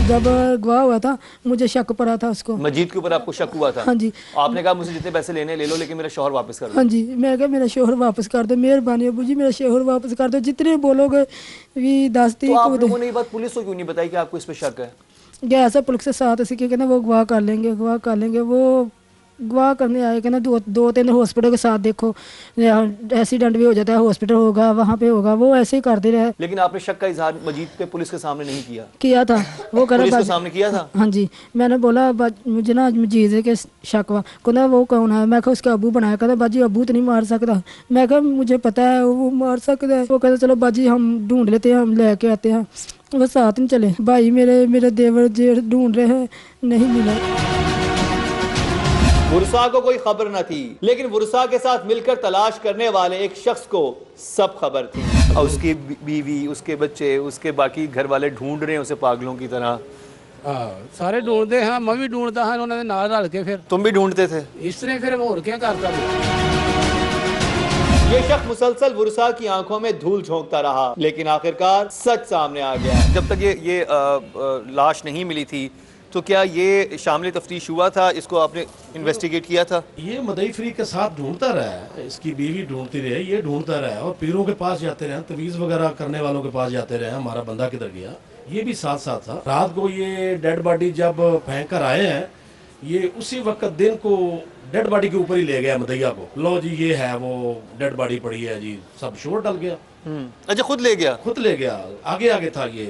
जब गवाह हुआ था मुझे शक पड़ा था उसको। मजीद के ऊपर आपको शक हुआ था? हाँ जी। आपने कहा मुझे जितने पैसे लेने ले लो, लेकिन मेरा शौहर वापस कर दो। हाँ जी, मैं क्या मेरा शोहर वापस कर दो, मेहरबानी अबू जी मेरा शोहर वापस कर दो, जितने बोलोगे भी 10 तो आप लोगों ने ये बात पुलिस को क्यों नहीं बताई कि आपको इस पे शक है? गया ऐसा पुलिस के साथ ऐसे कहना वो गवाह कर लेंगे, गवाह कर लेंगे। वो गवाह करने आए, कहना दो तीन हॉस्पिटल के साथ देखो, एक्सीडेंट भी हो जाता है, हॉस्पिटल होगा वहाँ पे होगा, वो ऐसे ही करते रहे। लेकिन आपने शक का इजहार मजीद पे पुलिस के सामने नहीं किया? किया था। वो कह पुलिस रहा के सामने किया था? हाँ जी, मैंने बोला मुझे ना मजीद के शक हुआ। कहना वो कौन है? मैं कहा उसका अबू बनाया। कहता बाजी अबू तो नहीं मार सकता। मैं कहा मुझे पता है वो मार सकता है। वो कहता चलो बाजी हम ढूंढ लेते हैं, हम लेके आते हैं। वो साथ में चले। भाई मेरे देवर जेठ ढूंढ रहे हैं, नहीं मिला। वुरसा को कोई खबर न थी, लेकिन वुरसा के साथ मिलकर तलाश करने वाले एक शख्स को सब खबर थी। और उसकी बीवी, उसके बच्चे, उसके बाकी घर वाले ढूंढ रहे हैं उसे पागलों की तरह। ਸਾਰੇ ਢੂੰਡਦੇ ਹਾਂ, ਮੈਂ ਵੀ ਢੂੰਡਦਾ ਹਾਂ ਉਹਨਾਂ ਦੇ ਨਾਲ ਰਲ ਕੇ। ਫਿਰ तुम भी ढूंढते थे? ਇਸ ਤਰ੍ਹਾਂ ਫਿਰ ਹੋਰ ਕੀ ਕਰਦਾ ਮੈਂ। ये शख्स मुसलसल वुरसा की आंखों में धूल झोंकता रहा, लेकिन आखिरकार सच सामने आ गया। जब तक ये लाश नहीं मिली थी तो क्या ये शामिल तफ्तीश हुआ था? इसको आपने इन्वेस्टिगेट किया था? ये मदई फरीक के साथ ढूंढता रहा है, इसकी बीवी ढूंढती रही, ये ढूंढता रहा है और पीरों के पास जाते रहे, तवीज़ वगैरह करने वालों के पास जाते रहे, हमारा बंदा किधर गया, ये भी साथ साथ था। रात को ये डेड बॉडी जब फेंक कर आए हैं, ये उसी वक्त दिन को डेड बॉडी के ऊपर ही ले गया मदैया को। लो जी ये है वो डेड बॉडी पड़ी है जी, सब शोर डल गया। अच्छा, खुद ले गया? खुद ले गया, आगे आगे था ये।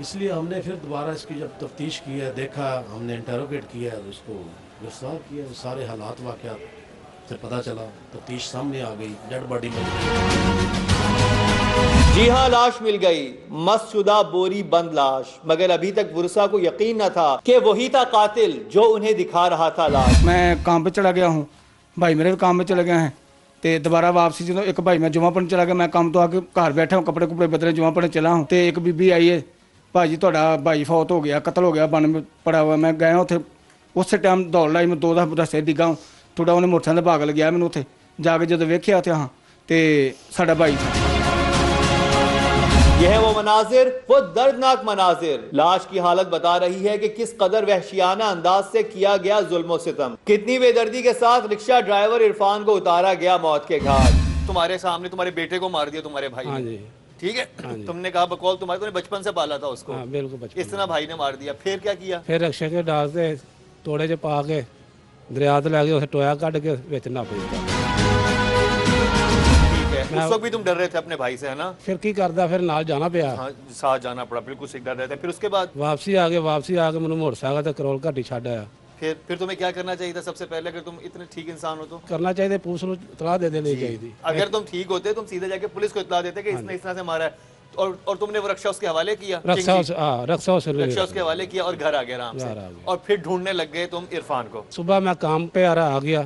इसलिए हमने फिर दोबारा इसकी जब तफ्तीश की है, देखा, हमने इंटरोगेट किया है, उसको गिरफ्तार किया। सारे हालात वाक़यात से पता चला, तफ्तीश सामने आ गई, डेड बॉडी मिल गई। जी हाँ, लाश मिल गई, मस्शुदा बोरी बंद लाश। मगर अभी तक वुरसा को यकीन न था कि वही था कातिल जो उन्हें दिखा रहा था लाश। मैं काम पे चला गया हूँ, भाई मेरे भी काम पे चले गए हैं। ਤੇ ਦੁਬਾਰਾ ਵਾਪਸੀ ਜਦੋਂ ਇੱਕ ਭਾਈ ਮੈਂ ਜੁਮਾ ਪੜਨ ਚਲਾ ਗਿਆ, ਮੈਂ ਕੰਮ ਤੋਂ ਆ ਕੇ ਘਰ ਬੈਠਾ ਕੱਪੜੇ ਕੁਪੜੇ ਬਦਲੇ ਜੁਮਾ ਪੜਨ ਚਲਾ ਹੂੰ ਤੇ ਇੱਕ ਬੀਬੀ ਆਈ ਹੈ, ਭਾਜੀ ਤੁਹਾਡਾ ਭਾਈ ਫੌਤ ਹੋ ਗਿਆ, ਕਤਲ ਹੋ ਗਿਆ, ਬਨ ਪੜਾ हुआ। मैं गया ਉੱਥੇ ਉਸੇ ਟਾਈਮ ਦੌੜ ਲਾਈ, ਮੈਂ 2 ਰਸਤੇ ਡਿੱਗਾ ਥੋੜਾ, ਉਹਨੇ ਮੋਟਰਸਾਈਕਲ ਤੇ ਭਾਗ ਲਗਿਆ ਮੈਨੂੰ। ਉੱਥੇ ਜਾ ਕੇ ਜਦੋਂ ਵੇਖਿਆ ਤੇ ਹਾਂ ਤੇ ਸਾਡਾ ਭਾਈ ਸੀ। यह है वो मनाजिर, वो दर्दनाक मनाजिर। लाश की हालत बता रही है कि किस कदर वहशियाना अंदाज से किया गया जुल्म सितम। कितनी बेदर्दी के साथ रिक्शा ड्राइवर इरफान को उतारा गया मौत के घाट। तुम्हारे सामने तुम्हारे बेटे को मार दिया तुम्हारे भाई हाँ ने, जी। ठीक है? तुमने कहा बकौल तुम्हारे, तुमने बचपन से पाला था उसको, हाँ बिल्कुल बचपन। इस तरह भाई ने मार दिया। फिर क्या किया? ਫਿਰ ਰਕਸ਼ੇ ਕੇ ਡਾਲ ਤੇ ਤੋੜੇ 'ਚ ਪਾ ਕੇ ਦਰਿਆ ਤੇ ਲੈ ਕੇ ਉੱਥੇ ਟੋਇਆ ਕੱਢ ਕੇ ਵਿੱਚ ਨੱਪ ਦਿੱਤਾ। ठीक है, उस वक्त भी तुम डर रहे थे अपने भाई से, है ना? ਫਿਰ ਕੀ ਕਰਦਾ, ਫਿਰ ਨਾਲ ਜਾਣਾ ਪਿਆ। हाँ, साथ जाना पड़ा, बिल्कुल सीख डर रहे थे। फिर उसके बाद ਵਾਪਸੀ ਆ ਕੇ ਮੈਨੂੰ ਮੋਟਰਸਾਈਕਲ ਤੇ ਕਰੋਲ ਘਾਟੀ ਛੱਡ ਆਇਆ। फिर तुम्हें क्या करना चाहिए था सबसे पहले, अगर तुम इतने ठीक इंसान हो तो? ਕਰਨਾ ਚਾਹੀਦਾ, ਪੁਲਿਸ ਨੂੰ ਇਤਲਾਹ ਦੇ ਦੇਣੀ ਚਾਹੀਦੀ। अगर तुम ठीक होते तुम सीधे जाके पुलिस को इत्तला देते कि इसने इस तरह से मारा है, और तुमने वो रक्षा उसके हवाले किया, रक्षा उसके हवाले किया और घर आ गए आराम से, और फिर ढूंढने लग गए तुम इरफान को। सुबह मैं काम पे आ गया,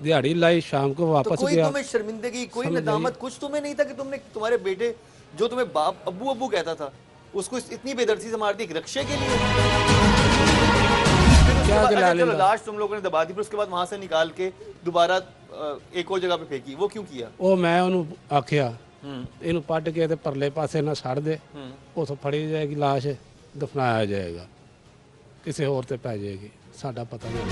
दिहाड़ी लाई, शाम को वापस कोई गया। तुम्हें शर्मिंदगी, कोई नदामत, कुछ तुम्हें नहीं था कि तुमने तुम्हारे बेटे जो तुम्हें बाप अब्बू अब्बू कहता था उसको इतनी बेदर्दी से मार दी रक्षे के लिए? चलो लाश तुम लोगों ने दबा दी, फिर उसके बाद वहां से निकाल के दोबारा एक और जगह पे फेंकी, वो क्यों किया? ਉਹ ਮੈਂ ਉਹਨੂੰ ਆਖਿਆ ਇਹਨੂੰ ਪੱਟ ਕੇ ਤੇ ਪਰਲੇ ਪਾਸੇ ਨਾ ਛੱਡ ਦੇ, ਉਥੋਂ ਫੜੀ ਜਾਏਗੀ ਲਾਸ਼, ਦਫਨਾਇਆ ਜਾਏਗਾ, ਕਿਸੇ ਹੋਰ ਤੇ ਪੈ ਜਾਏਗੀ, ਸਾਡਾ ਪਤਾ ਨਹੀਂ।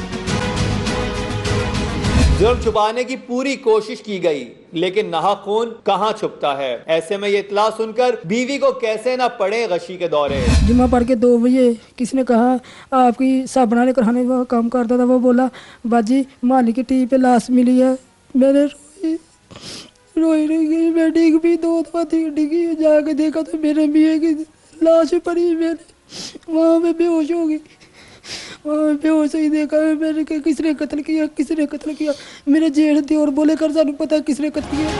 जुर्म छुपाने की पूरी कोशिश की गई, लेकिन नाहक खून कहां छुपता है। ऐसे में ये इत्तला सुनकर बीवी को कैसे ना पड़े गशी के दौरे। जुम्मा पढ़ के 2 बजे किसी ने कहा आपकी साबुन वाले कारखाने में काम करता था, वो बोला बाजी माली की टी पे लाश मिली है। मैंने रोई गई, मैं डिग भी 2 दफा डिगी, जाके देखा तो मेरे मियाँ की लाश पड़ी, मैंने वहाँ पे बेहोश हो गई। बेहोश ही देखा मैंने कि किसने कत्ल किया। मेरे जेठ थे और बोले कर सानू पता किसने कत्ल किया।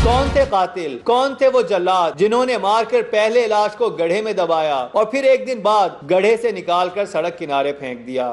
कौन थे कातिल, कौन थे वो जल्लाद जिन्होंने मारकर पहले लाश को गड्ढे में दबाया और फिर एक दिन बाद गड्ढे से निकालकर सड़क किनारे फेंक दिया।